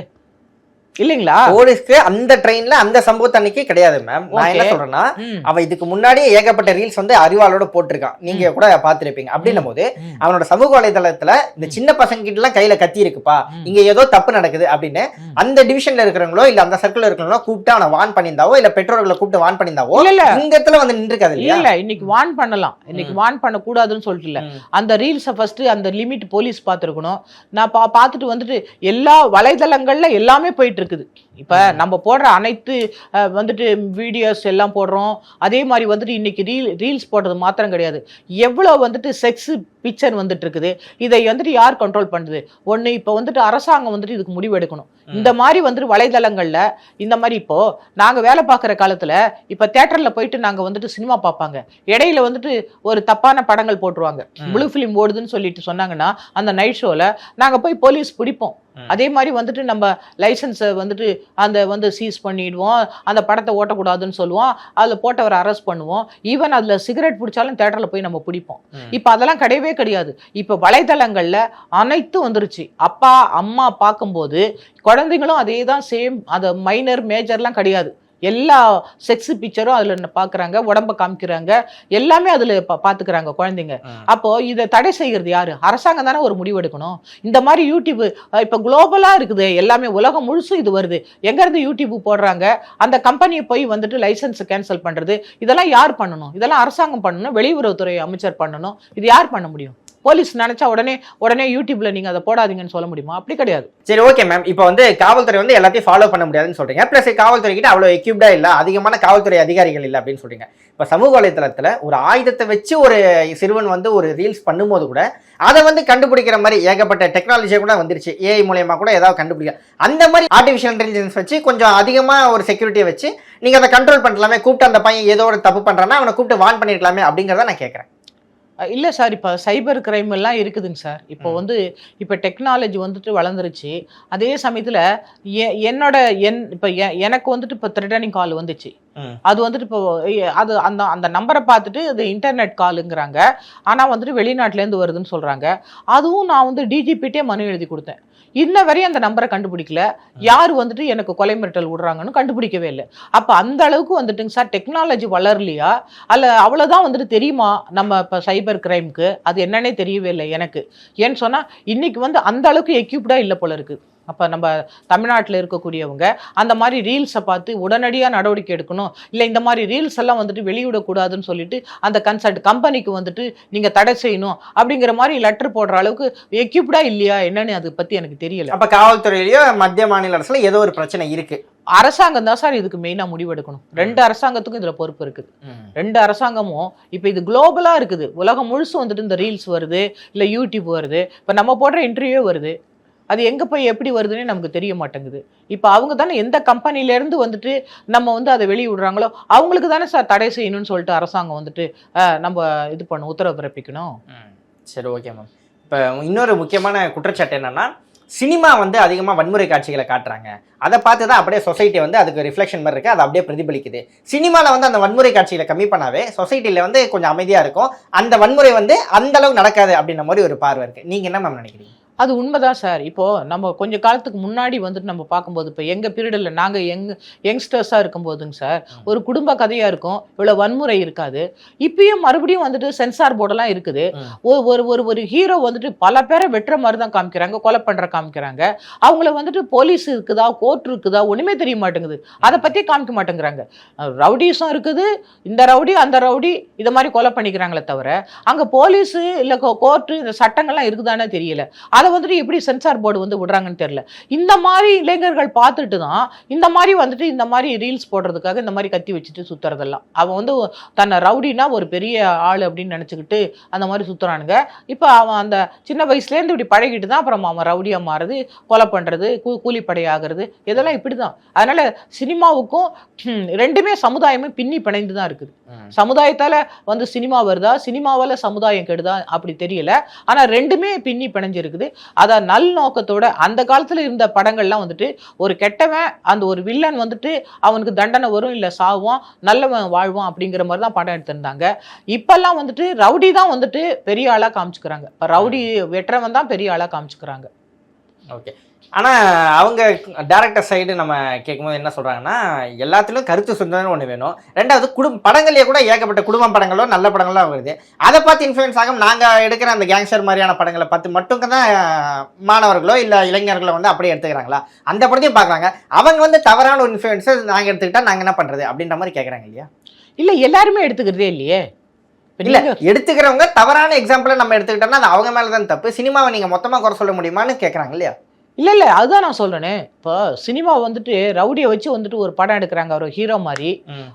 இல்லைங்களா? போலீஸ்க்கு அந்த ட்ரெயின்ல அந்த சம்பவத்து அன்னைக்கு கிடையாது மேம். நான் என்ன சொல்றேன்னா, அவன் இதுக்கு முன்னாடியே ஏகப்பட்ட ரீல்ஸ் வந்து அறிவாளோட போட்டிருக்கான், நீங்க கூட பாத்துருப்பீங்க. அப்படின்னும் போது அவனோட சமூக வலைதளத்துல இந்த சின்ன பசங்க கிட்ட எல்லாம் கையில கத்தி இருக்குப்பா, இங்க ஏதோ தப்பு நடக்குது அப்படின்னு அந்த டிவிஷன்ல இருக்கிறவங்களோ இல்ல அந்த சர்க்கிள்ல இருக்கிறவங்களோ கூப்பிட்டு அவனை வான் பண்ணியிருந்தாவோ இல்ல பெற்றோர்களை கூப்பிட்டு வான் பண்ணியிருந்தாவோ இந்த இடத்துல வந்து நின்று இருக்காது இல்ல. இன்னைக்கு வான் பண்ணலாம், இன்னைக்கு வான் பண்ண கூடாதுன்னு சொல்லிட்டு இல்ல. அந்த ரீல்ஸை ஃபர்ஸ்ட் அந்த லிமிட் போலீஸ் பார்த்துருக்கணும். நான் பார்த்துட்டு வந்துட்டு எல்லா வலைதளங்கள்ல எல்லாமே போயிட்டு இருக்குது. இப்ப நம்ம போடுற அனைத்து வந்துட்டு வீடியோஸ் எல்லாம் போடுறோம். அதே மாதிரி வந்துட்டு இன்னைக்கு ரீல்ஸ் போடுறது மாத்திரம் கிடையாது, எவ்வளவு வந்துட்டு செக்ஸ் பிக்சர் வந்துட்டு இருக்குது. இதை வந்துட்டு யார் கண்ட்ரோல் பண்ணுது? ஒண்ணு இப்ப வந்துட்டு அரசாங்கம் வந்துட்டு இதுக்கு முடிவு எடுக்கணும். இந்த மாதிரி வந்துட்டு வலைதளங்கள்ல இந்த மாதிரி இப்போ நாங்க வேலை பார்க்குற காலத்துல இப்ப தியேட்டர்ல போயிட்டு நாங்க வந்துட்டு சினிமா பார்ப்பாங்க. இடையில வந்துட்டு ஒரு தப்பான படங்கள் போட்டுருவாங்க, ப்ளூ ஃபிலிம் ஓடுதுன்னு சொல்லிட்டு சொன்னாங்கன்னா அந்த நைட் ஷோல நாங்க போய் போலீஸ் பிடிப்போம். அதே மாதிரி வந்துட்டு நம்ம லைசன்ஸை வந்துட்டு அந்த வந்து சீஸ் பண்ணிடுவோம், அந்த படத்தை ஓட்டக்கூடாதுன்னு சொல்லுவோம், அதில் போட்டவரை அரெஸ்ட் பண்ணுவோம். ஈவன் அதில் சிகரெட் பிடிச்சாலும் தேட்டரில் போய் நம்ம பிடிப்போம். இப்போ அதெல்லாம் கிடையவே கிடையாது. இப்போ வலைதளங்களில் அனைத்தும் வந்துருச்சு. அப்பா அம்மா பார்க்கும்போது குழந்தைங்களும் அதே தான் சேம், அது மைனர் மேஜர்லாம் கிடையாது. எல்லா செக்ஸ் பிக்சரும் அதுல பாக்குறாங்க, உடம்ப காமிக்கிறாங்க, எல்லாமே அதுல பாத்துக்கிறாங்க குழந்தைங்க. அப்போ இதை தடை செய்யறது யாரு? அரசாங்கம் தானே ஒரு முடிவு எடுக்கணும். இந்த மாதிரி யூடியூப் இப்ப குளோபலா இருக்குது, எல்லாமே உலகம் முழுசும் இது வருது. எங்க இருந்து யூடியூப் போடுறாங்க, அந்த கம்பெனியை போய் வந்துட்டு லைசன்ஸ் கேன்சல் பண்றது, இதெல்லாம் யார் பண்ணணும்? இதெல்லாம் அரசாங்கம் பண்ணணும், வெளியுறவுத்துறை அமைச்சர் பண்ணணும். இது யார் பண்ண முடியும்? போலீஸ் நினைச்சா உடனே யூடியூப்ல நீங்க அதை போடாதீங்கன்னு சொல்ல முடியுமா? அப்படி கிடையாது. சரி, ஓகே மேம். இப்போ வந்து காவல்துறை வந்து எல்லாத்தையும் ஃபாலோ பண்ண முடியாதுன்னு சொல்றீங்க. பிளஸ் காவல்துறை கிட்ட அவ்வளவு எக்யூப்டா இல்ல, அதிகமான காவல்துறை அதிகாரிகள் இல்ல அப்படின்னு சொல்றீங்க. இப்ப சமூக வலைதளத்துல ஒரு ஆயுதத்தை வச்சு ஒரு சிறுவன் வந்து ஒரு ரீல்ஸ் பண்ணும்போது கூட அதை வந்து கண்டுபிடிக்கிற மாதிரி ஏகப்பட்ட டெக்னாலஜியா கூட வந்துருச்சு. ஏஐ மூலமா கூட ஏதாவது கண்டுபிடிக்க, அந்த மாதிரி ஆர்டிஃபிஷியல் இன்டெலிஜென்ஸ் வச்சு கொஞ்சம் அதிகமா ஒரு செக்யூரிட்டியை வச்சு நீங்க அதை கண்ட்ரோல் பண்ணலாமே. கூப்பிட்டு அந்த பையன் ஏதோ ஒரு தப்பு பண்றான்னா அவனை கூப்பிட்டு வான் பண்ணிருக்கலாமே அப்படிங்கிறத நான் கேட்கறேன். இல்லை சார், இப்போ சைபர் கிரைம் எல்லாம் இருக்குதுங்க சார். இப்போ வந்து இப்போ டெக்னாலஜி வந்துட்டு வளர்ந்துருச்சு. அதே சமயத்தில் இப்போ எனக்கு வந்துட்டு இப்போ த்ரெட்டனிங் கால் வந்துச்சு. அது வந்துட்டு இப்போ அது அந்த அந்த நம்பரை பார்த்துட்டு அது இன்டர்நெட் காலுங்கிறாங்க. ஆனால் வந்துட்டு வெளிநாட்டிலேருந்து வருதுன்னு சொல்கிறாங்க. அதுவும் நான் வந்து டிஜிபிட்டே மனு எழுதி கொடுத்தேன். இன்ன வரையும் அந்த நம்பரை கண்டுபிடிக்கல. யார் வந்துட்டு எனக்கு கொலை மிரட்டல் விடுறாங்கன்னு கண்டுபிடிக்கவே இல்லை. அப்போ அந்த அளவுக்கு வந்துட்டுங்க சார் டெக்னாலஜி வளரலையா? அல்ல அவ்வளோதான் வந்துட்டு தெரியுமா நம்ம இப்போ சைபர் கிரைமுக்கு? அது என்னன்னே தெரியவே இல்லை எனக்கு. ஏன்னு சொன்னால் இன்னைக்கு வந்து அந்த அளவுக்கு எக்யூப்டா இல்லை போல இருக்குது. அப்போ நம்ம தமிழ்நாட்டில் இருக்கக்கூடியவங்க அந்த மாதிரி ரீல்ஸை பார்த்து உடனடியாக நடவடிக்கை எடுக்கணும். இல்லை இந்த மாதிரி ரீல்ஸ் எல்லாம் வந்துட்டு வெளியிடக்கூடாதுன்னு சொல்லிட்டு அந்த கன்சல்ட் கம்பெனிக்கு வந்துட்டு நீங்கள் தடை செய்யணும் அப்படிங்கிற மாதிரி லெட்டர் போடுற அளவுக்கு எக்யூப்டா இல்லையா என்னன்னு அதை பற்றி எனக்கு தெரியல. அப்போ காவல்துறையிலேயோ மத்திய மாநில அரசுல ஏதோ ஒரு பிரச்சனை இருக்கு. அரசாங்கம் தான் சார் இதுக்கு மெயினாக முடிவெடுக்கணும். ரெண்டு அரசாங்கத்துக்கும் இதில் பொறுப்பு இருக்குது. ரெண்டு அரசாங்கமும் இப்போ இது குளோபலா இருக்குது, உலகம் முழுசும் வந்துட்டு இந்த ரீல்ஸ் வருது, இல்லை யூடியூப் வருது, இப்போ நம்ம போடுற இன்டர்வியூ வருது. அது எங்கே போய் எப்படி வருதுன்னே நமக்கு தெரிய மாட்டேங்குது. இப்போ அவங்க தானே எந்த கம்பெனிலேருந்து வந்துட்டு நம்ம வந்து அதை வெளியே விடுறாங்களோ அவங்களுக்கு தானே சார் தடை செய்யணும்னு சொல்லிட்டு அரசாங்கம் வந்துட்டு நம்ம இது பண்ணணும், உத்தரவு பிறப்பிக்கணும். சரி, ஓகே மேம். இப்போ இன்னொரு முக்கியமான குற்றச்சாட்டு என்னன்னா, சினிமா வந்து அதிகமாக வன்முறை காட்சிகளை காட்டுறாங்க. அதை பார்த்து தான் அப்படியே சொசைட்டி வந்து அதுக்கு ரிஃப்ளெக்ஷன் மாதிரி இருக்குது, அது அப்படியே பிரதிபலிக்குது. சினிமாவில் வந்து அந்த வன்முறை காட்சிகளை கம்மி பண்ணாவே சொசைட்டியில் வந்து கொஞ்சம் அமைதியாக இருக்கும், அந்த வன்முறை வந்து அந்த அளவுக்கு நடக்காது அப்படின்ற மாதிரி ஒரு பார்வை இருக்குது. நீங்கள் என்ன மேம் நினைக்கிறீங்க? அது உண்மைதான் சார். இப்போ நம்ம கொஞ்சம் காலத்துக்கு முன்னாடி வந்துட்டு நம்ம பார்க்கும்போது இப்போ எங்கள் பீரியடில் நாங்கள் யங்ஸ்டர்ஸாக இருக்கும்போதுங்க சார் ஒரு குடும்ப கதையாக இருக்கும், இவ்வளோ வன்முறை இருக்காது. இப்பயும் மறுபடியும் வந்துட்டு சென்சார் போர்டெல்லாம் இருக்குது. ஒரு ஹீரோ வந்துட்டு பல பேரை வெட்டுற மாதிரி தான் காமிக்கிறாங்க, கொலை பண்ணுற காமிக்கிறாங்க. அவங்கள வந்துட்டு போலீஸ் இருக்குதா, கோர்ட் இருக்குதா ஒன்றுமே தெரிய மாட்டேங்குது, அதை பற்றி காமிக்க மாட்டேங்கிறாங்க. ரவுடிஸும் இருக்குது, இந்த ரவுடி அந்த ரவுடி இதை மாதிரி கொலை பண்ணிக்கிறாங்களே தவிர அங்கே போலீஸு இல்லை கோர்ட்டு இந்த சட்டங்கள்லாம் இருக்குதானே தெரியல. அதை வந்துட்டு எப்படி சென்சார் போர்டு வந்து விடுறாங்கன்னு தெரியல. இந்த மாதிரி இளைஞர்கள் பார்த்துட்டு தான் இந்த மாதிரி வந்துட்டு இந்த மாதிரி ரீல்ஸ் போடுறதுக்காக இந்த மாதிரி கத்தி வச்சுட்டு சுத்துறதெல்லாம். அவன் வந்து தன்னை ரவுடினா ஒரு பெரிய ஆள் அப்படின்னு நினச்சிக்கிட்டு அந்த மாதிரி சுத்துறானுங்க. இப்போ அவன் அந்த சின்ன வயசுலேருந்து இப்படி பழகிட்டு தான் அப்புறம் அவன் ரவுடியா மாறுறது, கொலை பண்ணுறது, கூலிப்படை ஆகிறது, இதெல்லாம் இப்படி தான். அதனால சினிமாவுக்கும் ரெண்டுமே சமுதாயமே பின்னி பிணைந்து தான் இருக்குது. சமுதாயத்தால வந்து சினிமா வருதா, சினிமாவால சமுதாயம் கெடுதா அப்படி தெரியல. ஆனா ரெண்டுமே பின்னி பிணைஞ்சிருக்குது. அதான் நல் நோக்கத்தோட அந்த காலத்துல இருந்த படங்கள்லாம் வந்துட்டு ஒரு கெட்டவன் அந்த ஒரு வில்லன் வந்துட்டு அவனுக்கு தண்டனை வரும், இல்ல சாவான், நல்லவன் வாழ்வான் அப்படிங்கிற மாதிரி தான் படம் எடுத்திருந்தாங்க. இப்பெல்லாம் வந்துட்டு ரவுடி தான் வந்துட்டு பெரிய ஆளா காமிச்சுக்கிறாங்க. இப்ப ரவுடி வெற்றவன் தான் பெரிய ஆளா காமிச்சுக்கிறாங்க. ஓகே. ஆனா அவங்க டைரக்டர் சைடு நம்ம கேட்கும்போது என்ன சொல்றாங்கன்னா, எல்லாத்துலயும் கருத்து சுதந்திரம் ஒண்ணு வேணும். ரெண்டாவது படங்கள்லயே கூட ஏகப்பட்ட குடும்ப படங்களோ நல்ல படங்களோ வருது. அதை பார்த்து இன்ஃப்ளூயன்ஸ் ஆகும் நாங்க எடுக்கிற அந்த கேங்ஸ்டர் மாதிரியான படங்களை பார்த்து மட்டும் தான் மாணவர்களோ இல்ல இளைஞர்களோ வந்து அப்படியே எடுத்துக்கிறாங்களா? அந்த படத்தையும் பார்க்குறாங்க. அவங்க வந்து தவறான ஒரு இன்ஃப்ளூயன்ஸை நாங்க எடுத்துக்கிட்டா நாங்க என்ன பண்றது அப்படின்ற மாதிரி கேட்குறாங்க இல்லையா? இல்ல எல்லாருமே எடுத்துக்கிறதே இல்லையே. இல்ல எடுத்துக்கிறவங்க தவறான எக்ஸாம்பிளை நம்ம எடுத்துக்கிட்டோம்னா அது அவங்க மேலதான் தப்பு. சினிமாவை நீங்க மொத்தமா குறை சொல்ல முடியுமான்னு கேட்கறாங்க இல்லையா? இல்ல அதுதான் நான் சொல்றேனே. இப்போ சினிமா வந்துட்டு ரவுடியை வச்சு வந்துட்டு ஒரு படம் எடுக்கிறாங்க, அவர் ஹீரோ மாதிரி.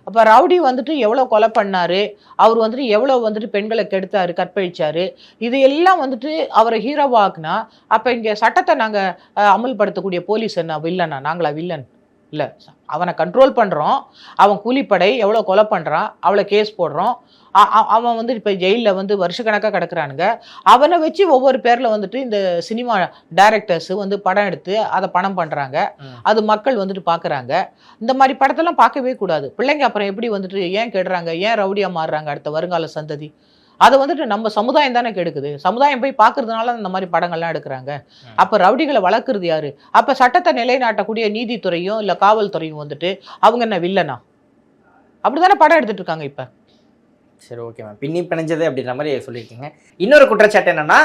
அப்ப ரவுடி வந்துட்டு எவ்வளவு கொலை பண்ணாரு, அவர் வந்துட்டு எவ்வளவு வந்துட்டு பெண்களை கெடுத்தாரு, கற்பழிச்சாரு, இது எல்லாம் வந்துட்டு அவரை ஹீரோவாக்குனா அப்ப இங்க சட்டத்தை நாங்க அமல்படுத்தக்கூடிய போலீஸ் என்ன வில்லனா? நாங்களா வில்லன்? இல்ல, அவனை கண்ட்ரோல் பண்றோம். அவன் கூலிப்படை எவ்வளவு கொலை பண்றான், அவளை கேஸ் போடுறோம். அவன் வந்து இப்போ ஜெயிலில் வந்து வருஷக்கணக்காக கிடக்குறானுங்க. அவனை வச்சு ஒவ்வொரு பேரில் வந்துட்டு இந்த சினிமா டைரக்டர்ஸ் வந்து படம் எடுத்து அதை பணம் பண்ணுறாங்க. அது மக்கள் வந்துட்டு பார்க்குறாங்க. இந்த மாதிரி படத்தெல்லாம் பார்க்கவே கூடாது. பிள்ளைங்க அப்புறம் எப்படி வந்துட்டு ஏன் கெடுறாங்க, ஏன் ரவுடியாக மாறுறாங்க அடுத்த வருங்கால சந்ததி? அதை வந்துட்டு நம்ம சமுதாயம் தானே கெடுக்குது. சமுதாயம் போய் பார்க்கறதுனால இந்த மாதிரி படங்கள்லாம் எடுக்கிறாங்க. அப்போ ரவுடிகளை வளர்க்குறது யாரு? அப்போ சட்டத்தை நிலைநாட்டக்கூடிய நீதித்துறையும் இல்லை காவல்துறையும் வந்துட்டு அவங்க என்ன வில்லனா? அப்படிதானே படம் எடுத்துட்டு இருக்காங்க இப்போ. சரி, ஓகே மேம். பின்னி பிணைஞ்சது அப்படின்ற மாதிரி சொல்லியிருக்கீங்க. இன்னொரு குற்றச்சாட்டு என்னன்னா,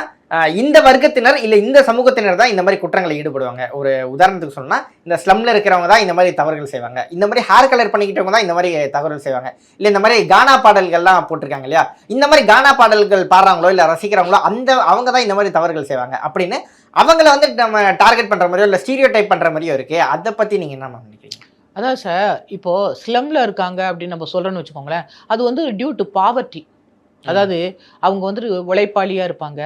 இந்த வர்க்கத்தினர் இல்லை இந்த சமூகத்தினர் தான் இந்த மாதிரி குற்றங்களை ஈடுபடுவாங்க. ஒரு உதாரணத்துக்கு சொன்னா, இந்த ஸ்லம்ல இருக்கிறவங்க தான் இந்த மாதிரி தவறுகள் செய்வாங்க, இந்த மாதிரி ஹேர் கலர் பண்ணிக்கிட்டவங்க தான் இந்த மாதிரி தவறுகள் செய்வாங்க, இல்லை இந்த மாதிரி கானா பாடல்கள்லாம் போட்டிருக்காங்க இல்லையா, இந்த மாதிரி கானா பாடல்கள் பாடுறாங்களோ இல்லை ரசிக்கிறாங்களோ அவங்க தான் இந்த மாதிரி தவறுகள் செய்வாங்க அப்படின்னு அவங்கள வந்து நம்ம டார்கெட் பண்ற மாதிரியோ இல்லை ஸ்டீரியோ டைப் பண்ற மாதிரியோ இருக்கு. அதை பத்தி நீங்க என்ன நினைக்கிறீங்க? அதான் சார், இப்போ ஸ்லம்ல இருக்காங்க அப்படின்னு நம்ம சொல்றோன்னு வச்சுக்கோங்களேன், அது வந்து டியூ டு பாவர்ட்டி. அதாவது அவங்க வந்துட்டு உழைப்பாளியா இருப்பாங்க.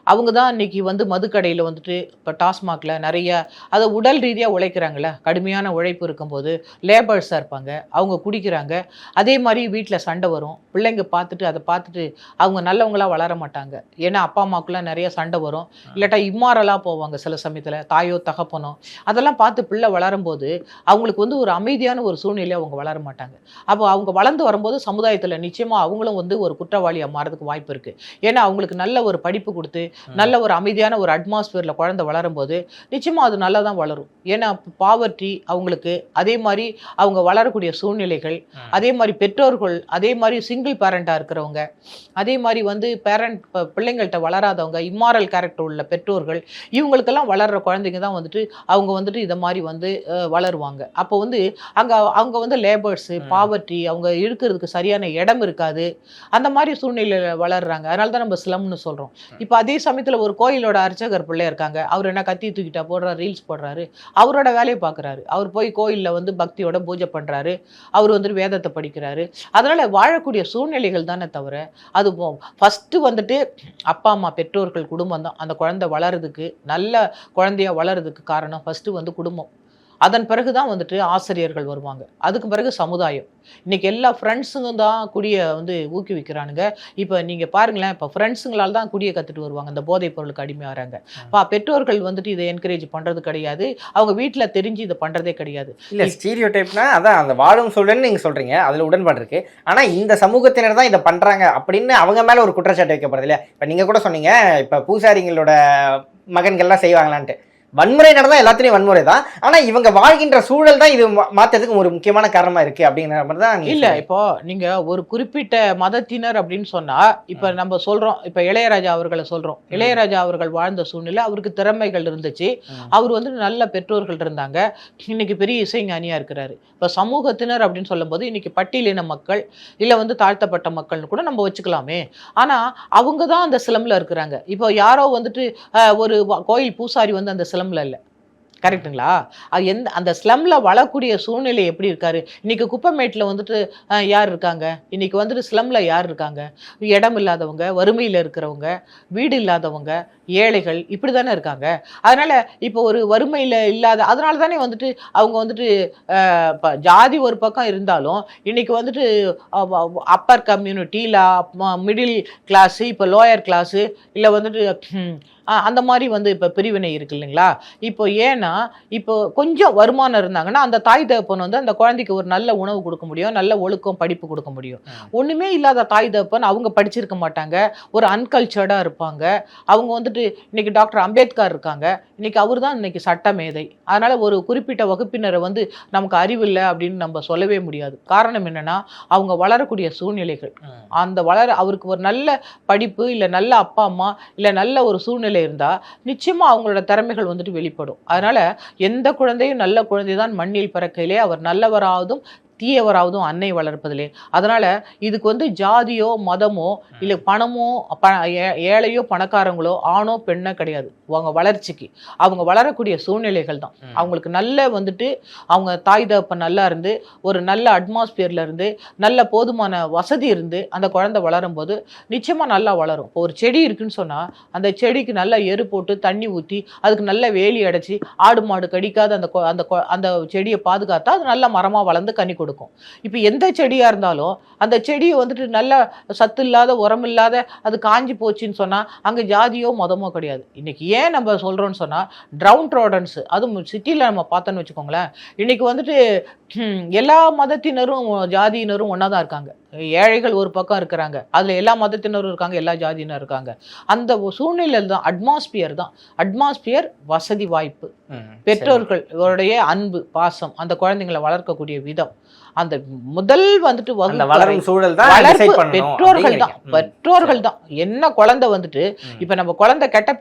அவங்க தான் இன்னைக்கு வந்து மதுக்கடையில் வந்துட்டு இப்போ டாஸ்மாகில் நிறைய அதை உடல் ரீதியாக உழைக்கிறாங்களே, கடுமையான உழைப்பு இருக்கும்போது லேபர்ஸாக இருப்பாங்க, அவங்க குடிக்கிறாங்க. அதே மாதிரி வீட்டில் சண்டை வரும், பிள்ளைங்க பார்த்துட்டு அதை பார்த்துட்டு அவங்க நல்லவங்களாக வளர மாட்டாங்க. ஏன்னா அப்பா அம்மாவுக்குலாம் நிறைய சண்டை வரும், இல்லாட்டா இம்மாரலாக போவாங்க சில சமயத்தில், தாயோ தகப்பனோ. அதெல்லாம் பார்த்து பிள்ளை வளரும்போது அவங்களுக்கு வந்து ஒரு அமைதியான ஒரு சூழ்நிலையை அவங்க வளர மாட்டாங்க. அப்போ அவங்க வளர்ந்து வரும்போது சமுதாயத்தில் நிச்சயமாக அவங்களும் வந்து ஒரு குற்றவாளியாக மாறதுக்கு வாய்ப்பு இருக்குது. ஏன்னா அவங்களுக்கு நல்ல ஒரு படிப்பு கொடுத்து நல்ல ஒரு அமைதியான ஒரு அட்மாஸ்பியர்ல குழந்தை வளரும் போது நிச்சயமா அது நல்லா தான் வளரும். ஏன்னா பாவர்ட்டி அவங்களுக்கு, அதே மாதிரி அவங்க வளரக்கூடிய சூழ்நிலைகள், அதே மாதிரி பெற்றோர்கள், அதே மாதிரி சிங்கிள் பேரண்டா இருக்கிறவங்க, அதே மாதிரி வந்து பேரண்ட் பிள்ளைங்கள்ட்ட வளராதவங்க, இம்மாரல் கேரக்டர் உள்ள பெற்றோர்கள், இவங்களுக்கெல்லாம் வளர்ற குழந்தைங்க தான் வந்துட்டு அவங்க வந்துட்டு இதை மாதிரி வந்து வளருவாங்க. அப்போ வந்து அவங்க வந்து லேபர்ஸ், பாவர்ட்டி, அவங்க இருக்கிறதுக்கு சரியான இடம் இருக்காது, அந்த மாதிரி சூழ்நிலையில வளர்றாங்க. அதனால தான் நம்ம ஸ்லம்னு சொல்றோம். இப்போ அதே சமயத்தில் ஒரு கோயிலோட அர்ச்சகர் பிள்ளை இருக்காங்க, அவர் என்ன கத்தி தூக்கிட்டா போடுறாரு, ரீல்ஸ் போடுறாரு, அவரோட வேலையை பார்க்குறாரு, அவர் போய் கோயிலில் வந்து பக்தியோட பூஜை பண்ணுறாரு, அவர் வந்துட்டு வேதத்தை படிக்கிறாரு. அதனால வாழக்கூடிய சூழ்நிலைகள் தானே தவிர அது ஃபஸ்ட்டு வந்துட்டு அப்பா அம்மா பெற்றோர்கள் குடும்பம் தான் அந்த குழந்தை வளர்றதுக்கு, நல்ல குழந்தையா வளர்றதுக்கு காரணம் ஃபஸ்ட்டு வந்து குடும்பம். அதன் பிறகு தான் வந்துட்டு ஆசிரியர்கள் வருவாங்க, அதுக்கு பிறகு சமுதாயம். இன்னைக்கு எல்லா ஃப்ரெண்ட்ஸுங்க தான் குடியை வந்து ஊக்குவிக்கிறானுங்க. இப்போ நீங்கள் பாருங்களேன், இப்போ ஃப்ரெண்ட்ஸுங்களால் தான் குடியை கற்றுட்டு வருவாங்க, இந்த போதைப் பொருளுக்கு அடிமையாகிறாங்க. பெற்றோர்கள் வந்துட்டு இதை என்கரேஜ் பண்ணுறது கிடையாது, அவங்க வீட்டில் தெரிஞ்சு இதை பண்ணுறதே கிடையாது. இல்லை ஸ்டீரியோ டைப்னா அதான் அந்த வாழும் சூழல்னு நீங்கள் சொல்கிறீங்க, அதில் உடன்பாடு இருக்குது. ஆனால் இந்த சமூகத்தினர் தான் இதை பண்ணுறாங்க அப்படின்னு அவங்க மேலே ஒரு குற்றச்சாட்டு வைக்கப்படுது இல்லையா? இப்போ நீங்கள் கூட சொன்னீங்க, இப்போ பூசாரிங்களோட மகன்கள்லாம் செய்வாங்களான்ட்டு. வன்முறை நடந்தால் எல்லாத்துலேயும் வன்முறை தான், ஆனால் இவங்க வாழ்கின்ற சூழல் தான் இது மாற்றத்துக்கு ஒரு முக்கியமான காரணமாக இருக்குது அப்படிங்கிற மாதிரி தான். இல்லை, இப்போ நீங்கள் ஒரு குறிப்பிட்ட மதத்தினர் அப்படின்னு சொன்னால், இப்போ நம்ம சொல்கிறோம், இப்போ இளையராஜா அவர்களை சொல்கிறோம், இளையராஜா அவர்கள் வாழ்ந்த சூழ்நிலை, அவருக்கு திறமைகள் இருந்துச்சு, அவர் வந்து நல்ல பெற்றோர்கள் இருந்தாங்க, இன்னைக்கு பெரிய இசைஞானியாக இருக்கிறாரு. இப்போ சமூகத்தினர் அப்படின்னு சொல்லும்போது இன்னைக்கு பட்டியலின மக்கள் இல்லை வந்து தாழ்த்தப்பட்ட மக்கள்னு கூட நம்ம வச்சுக்கலாமே. ஆனால் அவங்க தான் அந்த சிலம்பில் இருக்கிறாங்க. இப்போ யாரோ வந்துட்டு ஒரு கோயில் பூசாரி வந்து அந்த சிலம்பில் இல்லை, கரெக்டுங்களா? அது அந்த ஸ்லம்ல வளரக்கூடிய சூழ்நிலை எப்படி இருக்காரு? இன்னைக்கு குப்பைமேட்ல வந்துட்டு யார் இருக்காங்க? இன்னைக்கு வந்துட்டு ஸ்லம்ல யார் இருக்காங்க? இடம் இல்லாதவங்க, வறுமையில இருக்கிறவங்க, வீடு இல்லாதவங்க, ஏழைகள் இப்படி தானே இருக்காங்க. அதனால இப்போ ஒரு வறுமையில இல்லாத அதனால தானே வந்துட்டு அவங்க வந்துட்டு ஜாதி ஒரு பக்கம் இருந்தாலும் இன்னைக்கு வந்துட்டு அப்பர் கம்யூனிட்டி இல்லை மிடில் கிளாஸு இப்போ லோயர் கிளாஸு இல்லை வந்துட்டு அந்த மாதிரி வந்து இப்போ பிரிவினை இருக்கு இல்லைங்களா? இப்போ ஏன்னா இப்போ கொஞ்சம் வருமானம் இருந்தாங்கன்னா அந்த தாய் தகப்பன் வந்து அந்த குழந்தைக்கு ஒரு நல்ல உணவு கொடுக்க முடியும், நல்ல ஒழுக்கம் படிப்பு கொடுக்க முடியும். ஒன்றுமே இல்லாத தாய் தகப்பன் அவங்க படிச்சிருக்க மாட்டாங்க, ஒரு அன்கல்ச்சர்டாக இருப்பாங்க. அவங்க வந்துட்டு இன்னைக்கு டாக்டர் அம்பேத்கர் இருக்காங்க, இன்னைக்கு அவர் தான் இன்னைக்கு சட்ட மேதை. அதனால ஒரு குறிப்பிட்ட வகுப்பினரை வந்து நமக்கு அறிவில்லை அப்படின்னு நம்ம சொல்லவே முடியாது. காரணம் என்னன்னா அவங்க வளரக்கூடிய சூழ்நிலைகள். அந்த அவருக்கு ஒரு நல்ல படிப்பு இல்லை நல்ல அப்பா அம்மா இல்லை நல்ல ஒரு சூழ்நிலை இருந்தா நிச்சயமா அவங்களோட திறமைகள் வந்துட்டு வெளிப்படும். அதனால எந்த குழந்தையும் நல்ல குழந்தைதான் மண்ணில் பிறக்கையிலே அவர் நல்லவராவதும் தீயவராவதும் அன்னை வளர்ப்பதிலே. அதனால இதுக்கு வந்து ஜாதியோ மதமோ இல்லை பணமோ ஏழையோ பணக்காரங்களோ ஆணோ பெண்ணோ கிடையாது. அவங்க வளர்ச்சிக்கு அவங்க வளரக்கூடிய சூழ்நிலைகள் தான். அவங்களுக்கு நல்ல வந்துட்டு அவங்க தாய் தகப்பன் நல்லா இருந்து ஒரு நல்ல அட்மாஸ்பியர்ல இருந்து நல்ல போதுமான வசதி இருந்து அந்த குழந்தை வளரும் போது நிச்சயமா நல்லா வளரும். இப்போ ஒரு செடி இருக்குன்னு சொன்னா அந்த செடிக்கு நல்லா எரு போட்டு தண்ணி ஊற்றி அதுக்கு நல்ல வேலி அடைச்சி ஆடு மாடு கடிக்காத அந்த அந்த செடியை பாதுகாத்தா அது நல்ல மரமா வளர்ந்து கனி கொடுக்கும். இப்போ எந்த செடியா இருந்தாலும் அந்த செடியை வந்துட்டு நல்ல சத்து இல்லாத உரம் இல்லாத அது காஞ்சி போச்சுன்னு சொன்னா அங்க ஜாதியோ மதமோ கிடையாது. இன்னைக்கு ஏன் நம்ம சொல்றோம்னு சொன்னா ட்ரவுன் ரோடன்ஸ் அதுவும் சிட்டில நம்ம பார்த்தோன்னு வச்சுக்கோங்களேன், இன்னைக்கு வந்துட்டு எல்லா மதத்தினரும் ஜாதியினரும் ஒன்னா தான் இருக்காங்க. ஏழைகள் ஒரு பக்கம் இருக்கிறாங்க, அதுல எல்லா மதத்தினரும் இருக்காங்க, எல்லா ஜாதியினரும் இருக்காங்க. அந்த சூழ்நிலை தான் அட்மாஸ்பியர் வசதி வாய்ப்பு, பெற்றோர்களுடைய அன்பு பாசம், அந்த குழந்தைங்களை வளர்க்கக்கூடிய விதம், அந்த முதல் வந்துட்டு வளரும் சூழல் தான் பெற்றோர்கள் தான். என்ன குழந்தை வந்துட்டு இப்ப நம்ம குழந்தை கெட்ட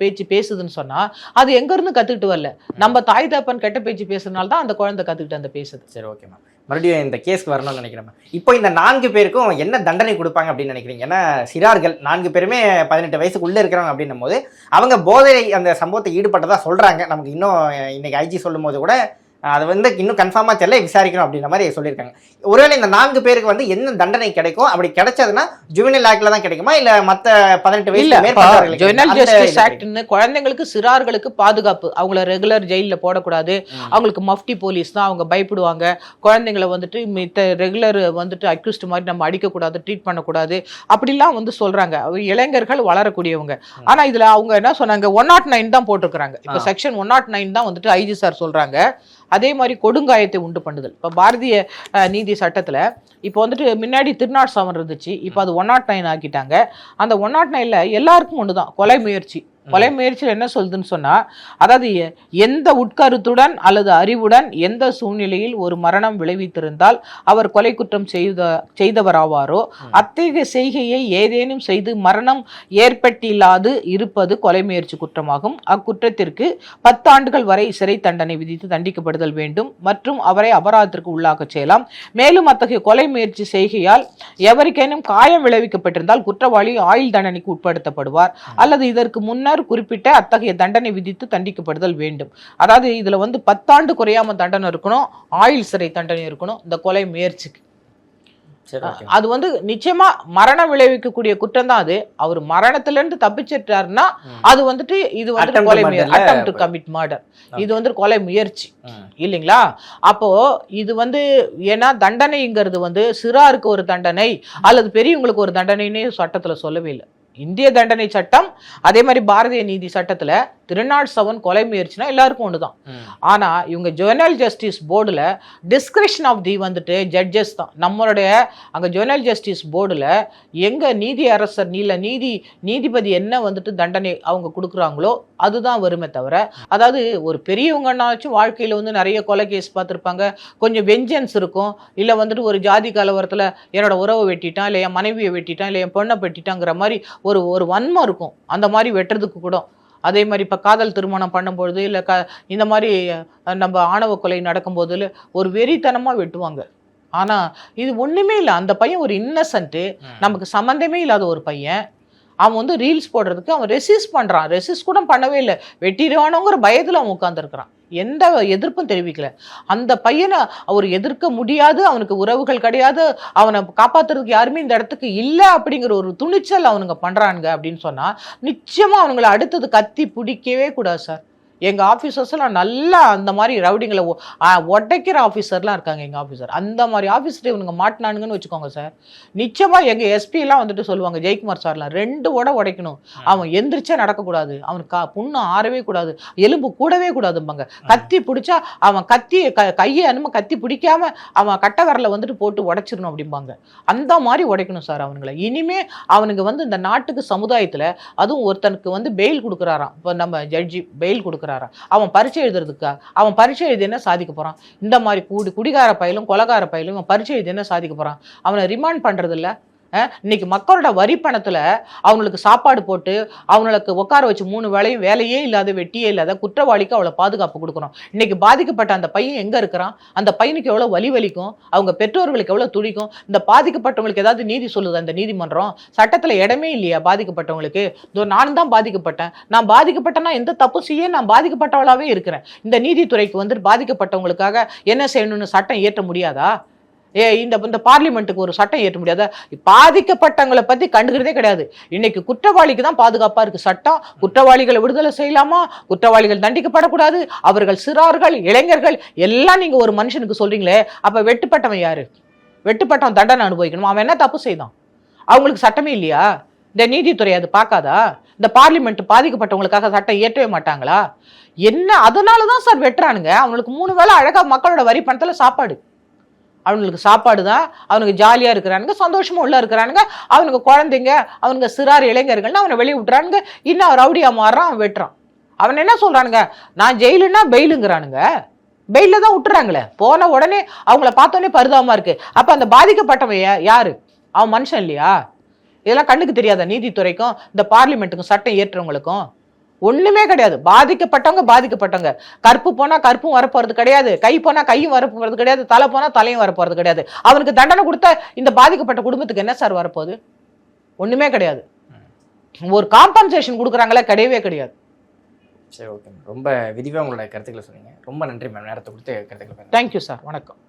பேச்சு பேசுதுன்னு சொன்னா அது எங்க இருந்து கத்துக்கிட்டு வரல, நம்ம தாய் தகப்பன் கெட்ட பேச்சு பேசுறதுனால தான் அந்த குழந்தை கத்துக்கிட்டு அந்த பேசுது. சரி, ஓகே மேம். மறுபடியும் இந்த கேஸ்க்கு வரணும்னு நினைக்கிறேன். இப்போ இந்த 4 பேருக்கும் என்ன தண்டனை கொடுப்பாங்க அப்படின்னு நினைக்கிறீங்க? ஏன்னா சிறார்கள் 4 பேருமே 18 வயசுக்கு உள்ள இருக்கிறாங்க அப்படின்னும் போது அவங்க போதை அந்த சம்பவத்தை ஈடுபட்டதா சொல்றாங்க. நமக்கு இன்னும் இன்னைக்கு ஐஜி சொல்லும் போது கூட அது வந்து இன்னும் கன்ஃபார்மாக தெரியல, விசாரிக்கணும் அப்படின்ற மாதிரி சொல்லியிருக்காங்க. ஒருவேளை இந்த 4 பேருக்கு வந்து என்ன தண்டனை கிடைக்கும்? அப்படி கிடைச்சதுன்னா ஜுவெனல் ஆக்ட்ல தான் கிடைக்குமா இல்ல மற்ற 18 வயசு ஜுவெனல் ஜஸ்டிஸ் ஆக்ட்னு குழந்தைங்களுக்கு சிறார்களுக்கு பாதுகாப்பு, அவங்கள ரெகுலர் ஜெயில போடக்கூடாது, அவங்களுக்கு மஃப்டி போலீஸ் தான், அவங்க பயப்படுவாங்க. குழந்தைங்களை வந்துட்டு மித்த ரெகுலர் வந்துட்டு அக்யூஸ்ட் மாதிரி நம்ம அடிக்கக்கூடாது, ட்ரீட் பண்ணக்கூடாது அப்படிலாம் வந்து சொல்றாங்க. இளைஞர்கள் வளரக்கூடியவங்க. ஆனா இதுல அவங்க என்ன சொன்னாங்க, 109 தான் போட்டிருக்கிறாங்க. இப்போ செக்ஷன் 109 தான் வந்துட்டு ஐஜி சார் சொல்றாங்க. அதே மாதிரி கொடுங்காயத்தை உண்டு பண்ணுதல். இப்போ பாரதிய நீதி சட்டத்தில் இப்போ வந்துட்டு முன்னாடி திருநாட்7 இருந்துச்சு, இப்போ அது 109 ஆக்கிட்டாங்க. அந்த 109ல் எல்லாருக்கும் ஒன்று தான், கொலை முயற்சி. கொலை முயற்சியில் என்ன சொல்லுதுன்னு சொன்னா, அதாவது எந்த உட்கருத்துடன் அல்லது அறிவுடன் எந்த சூழ்நிலையில் ஒரு மரணம் விளைவித்திருந்தால் அவர் கொலை குற்றம் செய்தவராவாரோ அத்தகைய செய்கையை ஏதேனும் செய்து மரணம் ஏற்பட்டில்லாது இருப்பது கொலை முயற்சி குற்றமாகும். அக்குற்றத்திற்கு 10 ஆண்டுகள் வரை சிறை தண்டனை விதித்து தண்டிக்கப்படுதல் வேண்டும் மற்றும் அவரை அபராதத்திற்கு உள்ளாக்க செய்யலாம். மேலும் அத்தகைய கொலை முயற்சி செய்கையால் எவருக்கேனும் காயம் விளைவிக்கப்பட்டிருந்தால் குற்றவாளி ஆயுள் தண்டனைக்கு உட்படுத்தப்படுவார் அல்லது இதற்கு முன்னர் குறிப்பிட்ட அத்தகைய தண்டனை விதித்து தண்டிக்கப்படுதல் வேண்டும். அதாவது இதுல வந்து 10 ஆண்டு குறையாம தண்டனை இருக்கணும், ஆயுள் சிறை தண்டனை இருக்கணும் இந்த கொலை முயற்சிக்கு. அது வந்து நிச்சயமா மரணம் விளைவிக்கக்கூடிய குற்றம் தான். அது அவர் மரணத்துல இருந்து தப்பிச்சிட்டாருன்னா அது வந்துட்டு இது வந்துட்டு கொலை முயற்சி, அட்டெம்ப்ட் டு கமிட் மர்டர், இது வந்து கொலை முயற்சி இல்லைங்களா? அப்போ இது வந்து ஏன்னா தண்டனைங்கிறது வந்து சிறாருக்கு ஒரு தண்டனை அல்லது பெரியவங்களுக்கு ஒரு தண்டனைன்னு சட்டத்துல சொல்லவே இல்லை. இந்திய தண்டனை சட்டம் அதே மாதிரி பாரதிய நீதி சட்டத்துல திருநாட்7 கொலை முயற்சினா எல்லாருக்கும் ஒண்ணுதான். ஆனா இவங்க ஜுவெனல் ஜஸ்டிஸ் போர்டுல டிஸ்கிரிப்ஷன் ஆஃப் தி வந்துட்டு ஜட்ஜஸ் தான். நம்மளுடைய அங்க ஜுவெனல் ஜஸ்டிஸ் போர்டுல எங்க நீதி அரசர் நீதிபதி என்ன வந்துட்டு தண்டனை அவங்க கொடுக்குறாங்களோ அதுதான் வருமே தவிர, அதாவது ஒரு பெரியவங்கன்னாச்சும் வாழ்க்கையில வந்து நிறைய கொலை கேஸ் பார்த்துருப்பாங்க, கொஞ்சம் வெஞ்சன்ஸ் இருக்கும், இல்ல வந்துட்டு ஒரு ஜாதி கலவரத்துல என்னோட உறவை வெட்டிட்டான், இல்லை என் மனைவியை வெட்டிட்டான், இல்லை என் பொண்ணை வெட்டிட்டாங்கிற மாதிரி ஒரு வன்மம் இருக்கும். அந்த மாதிரி வெட்டுறதுக்கு கூட அதே மாதிரி இப்போ காதல் திருமணம் பண்ணும்பொழுது இல்லை இந்த மாதிரி நம்ம ஆணவ கொலை நடக்கும்போது ஒரு வெறித்தனமாக வெட்டுவாங்க. ஆனால் இது ஒன்றுமே இல்லை, அந்த பையன் ஒரு இன்னசென்ட்டு, நமக்கு சம்மந்தமே இல்லாத ஒரு பையன், அவன் வந்து ரீல்ஸ் போடுறதுக்கு அவன் ரெசிஸ்ட் பண்ணுறான். ரெசிஸ்ட் கூட பண்ணவே இல்லை, வெட்டிடுவானோங்கிற பயத்தில் அவன் உட்காந்துருக்கிறான். எந்த எதிர்ப்பும் தெரிவிக்கல. அந்த பையனை அவர் எதிர்க்க முடியாது, அவனுக்கு உறவுகள் கிடையாது, அவனை காப்பாத்துறதுக்கு யாருமே இந்த இடத்துக்கு இல்லை அப்படிங்கிற ஒரு துணிச்சல் அவனுங்க பண்றானுங்க அப்படின்னு சொன்னா நிச்சயமா அவனுங்களை அடுத்தது கத்தி பிடிக்கவே கூடாது சார். எங்கள் ஆஃபீஸர்ஸ்லாம் நல்லா அந்த மாதிரி ரவுடிங்களை உடைக்கிற ஆஃபீஸர்லாம் இருக்காங்க எங்கள் ஆஃபீஸர். அந்த மாதிரி ஆஃபீஸர் இவனுங்க மாட்டினானுங்கன்னு வச்சுக்கோங்க சார். நிச்சயமாக எங்கள் எஸ்பிலாம் வந்துட்டு சொல்லுவாங்க, ஜெயக்குமார் சார்லாம் 2 உடைக்கணும், அவன் எந்திரிச்சா நடக்கக்கூடாது, அவனுக்கு புண்ணு ஆறவே கூடாது, எலும்பு கூடவே கூடாதும்பாங்க. கத்தி பிடிச்சா அவன் கையை கத்தி பிடிக்காம அவன் கட்டை விரலை வந்துட்டு போட்டு உடைச்சிடணும் அப்படிம்பாங்க. அந்த மாதிரி உடைக்கணும் சார் அவனுங்களை. இனிமே அவனுக்கு வந்து இந்த நாட்டுக்கு சமுதாயத்தில் அதுவும் ஒருத்தனுக்கு வந்து பெயில் கொடுக்குறாராம். இப்போ நம்ம ஜட்ஜி பெயில் கொடுக்குறாரு, அவன் பரீட்சை எழுதுறதுக்கா? அவன் பரீட்சை எழுதி என்ன சாதிக்க போறான்? இந்த மாதிரி குடிகார பயிலும் கொலகார பயிலும் இவன் பரீட்சை எழுதி என்ன சாதிக்க போறான்? அவனை ரிமாண்ட் பண்றது இல்ல. இன்னைக்கு மக்களோட வரி பணத்துல அவங்களுக்கு சாப்பாடு போட்டு அவங்களுக்கு உட்கார வச்சு 3 வேளையும் வேலையே இல்லாத வெட்டியே இல்லாத குற்றவாளிக்கு அவளை பாதுகாப்பு கொடுக்குறோம். இன்னைக்கு பாதிக்கப்பட்ட அந்த பையன் எங்க இருக்கிறான்? அந்த பையனுக்கு எவ்வளவு வலி வலிக்கும், அவங்க பெற்றோர்களுக்கு எவ்வளவு துடிக்கும். இந்த பாதிக்கப்பட்டவங்களுக்கு ஏதாவது நீதி சொல்லுது அந்த நீதிமன்றம்? சட்டத்துல இடமே இல்லையா பாதிக்கப்பட்டவங்களுக்கு? நானும் தான் பாதிக்கப்பட்டேன், நான் பாதிக்கப்பட்டேன்னா எந்த தப்பு செய்ய நான் பாதிக்கப்பட்டவளாவே இருக்கிறேன். இந்த நீதித்துறைக்கு வந்து பாதிக்கப்பட்டவங்களுக்காக என்ன செய்யணும்னு சட்டம் இயற்ற முடியாதா? இந்த பார்லிமெண்ட்டுக்கு ஒரு சட்டம் ஏற்ற முடியாத? பாதிக்கப்பட்டவங்களை பத்தி கண்டுக்கிறதே கிடையாது. இன்னைக்கு குற்றவாளிக்கு தான் பாதுகாப்பா இருக்கு சட்டம். குற்றவாளிகளை விடுதலை செய்யலாமா, குற்றவாளிகள் தண்டிக்கப்படக்கூடாது, அவர்கள் சிறார்கள் இளைஞர்கள் எல்லாம் நீங்க ஒரு மனுஷனுக்கு சொல்றீங்களே, அப்ப வெட்டுப்பட்டவன் யாரு? வெட்டுப்பட்டவன் தண்டனை அனுபவிக்கணும். அவன் என்ன தப்பு செய்தான்? அவங்களுக்கு சட்டமே இல்லையா? இந்த நீதித்துறை அது பார்க்காதா? இந்த பார்லிமெண்ட் பாதிக்கப்பட்டவங்களுக்காக சட்டம் இயற்றவே மாட்டாங்களா? என்ன அதனாலதான் சார் வெட்டுறானுங்க. அவங்களுக்கு 3 வேளை அழகா மக்களோட வரி பணத்துல சாப்பாடு, அவனுக்கு சாப்பாடு தான், அவனுக்கு ஜாலியாக இருக்கிறானுங்க, சந்தோஷமாக உள்ள இருக்கிறானுங்க, அவனுக்கு குழந்தைங்க, அவனுக்கு சிறார் இளைஞர்கள்னு அவனை வெளியே விட்டுறானுங்க. இன்னும் ரவுடியாக மாறுறான், அவன் வெட்டுறான். அவன் என்ன சொல்கிறானுங்க, நான் ஜெயிலுன்னா பெயிலுங்கிறானுங்க. பெயிலில் தான் விட்டுறாங்களே, போன உடனே அவங்கள பார்த்தோன்னே பரிதாபமாக இருக்குது. அப்போ அந்த பாதிக்கப்பட்டவன் யாரு? அவன் மனுஷன் இல்லையா? இதெல்லாம் கண்ணுக்கு தெரியாதா நீதித்துறைக்கும் இந்த பார்லிமெண்ட்டுக்கும் சட்டம் இயற்றவங்களுக்கும்? ஒண்ணுமே கிடையாது. பாதிக்கப்பட்டவங்க கற்பு போனா கற்பும் வரப்போறது கிடையாது, கை போனா கையும் வரப்போறது கிடையாது, தலை போனா தலையும் வரப்போறது கிடையாது. அவனுக்கு தண்டனை கொடுத்தா இந்த பாதிக்கப்பட்ட குடும்பத்துக்கு என்ன சார் வரப்போகுது? ஒண்ணுமே கிடையாது. ஒரு காம்பன்சேஷன் கொடுக்குறாங்களே, கிடையவே கிடையாது. சரி, ஓகே. ரொம்ப விரிவாக உங்களோட கருத்துக்களை சொன்னீங்க. ரொம்ப நன்றி மேம், நேரத்தை கொடுத்து கருத்துக்களை. தேங்க்யூ சார், வணக்கம்.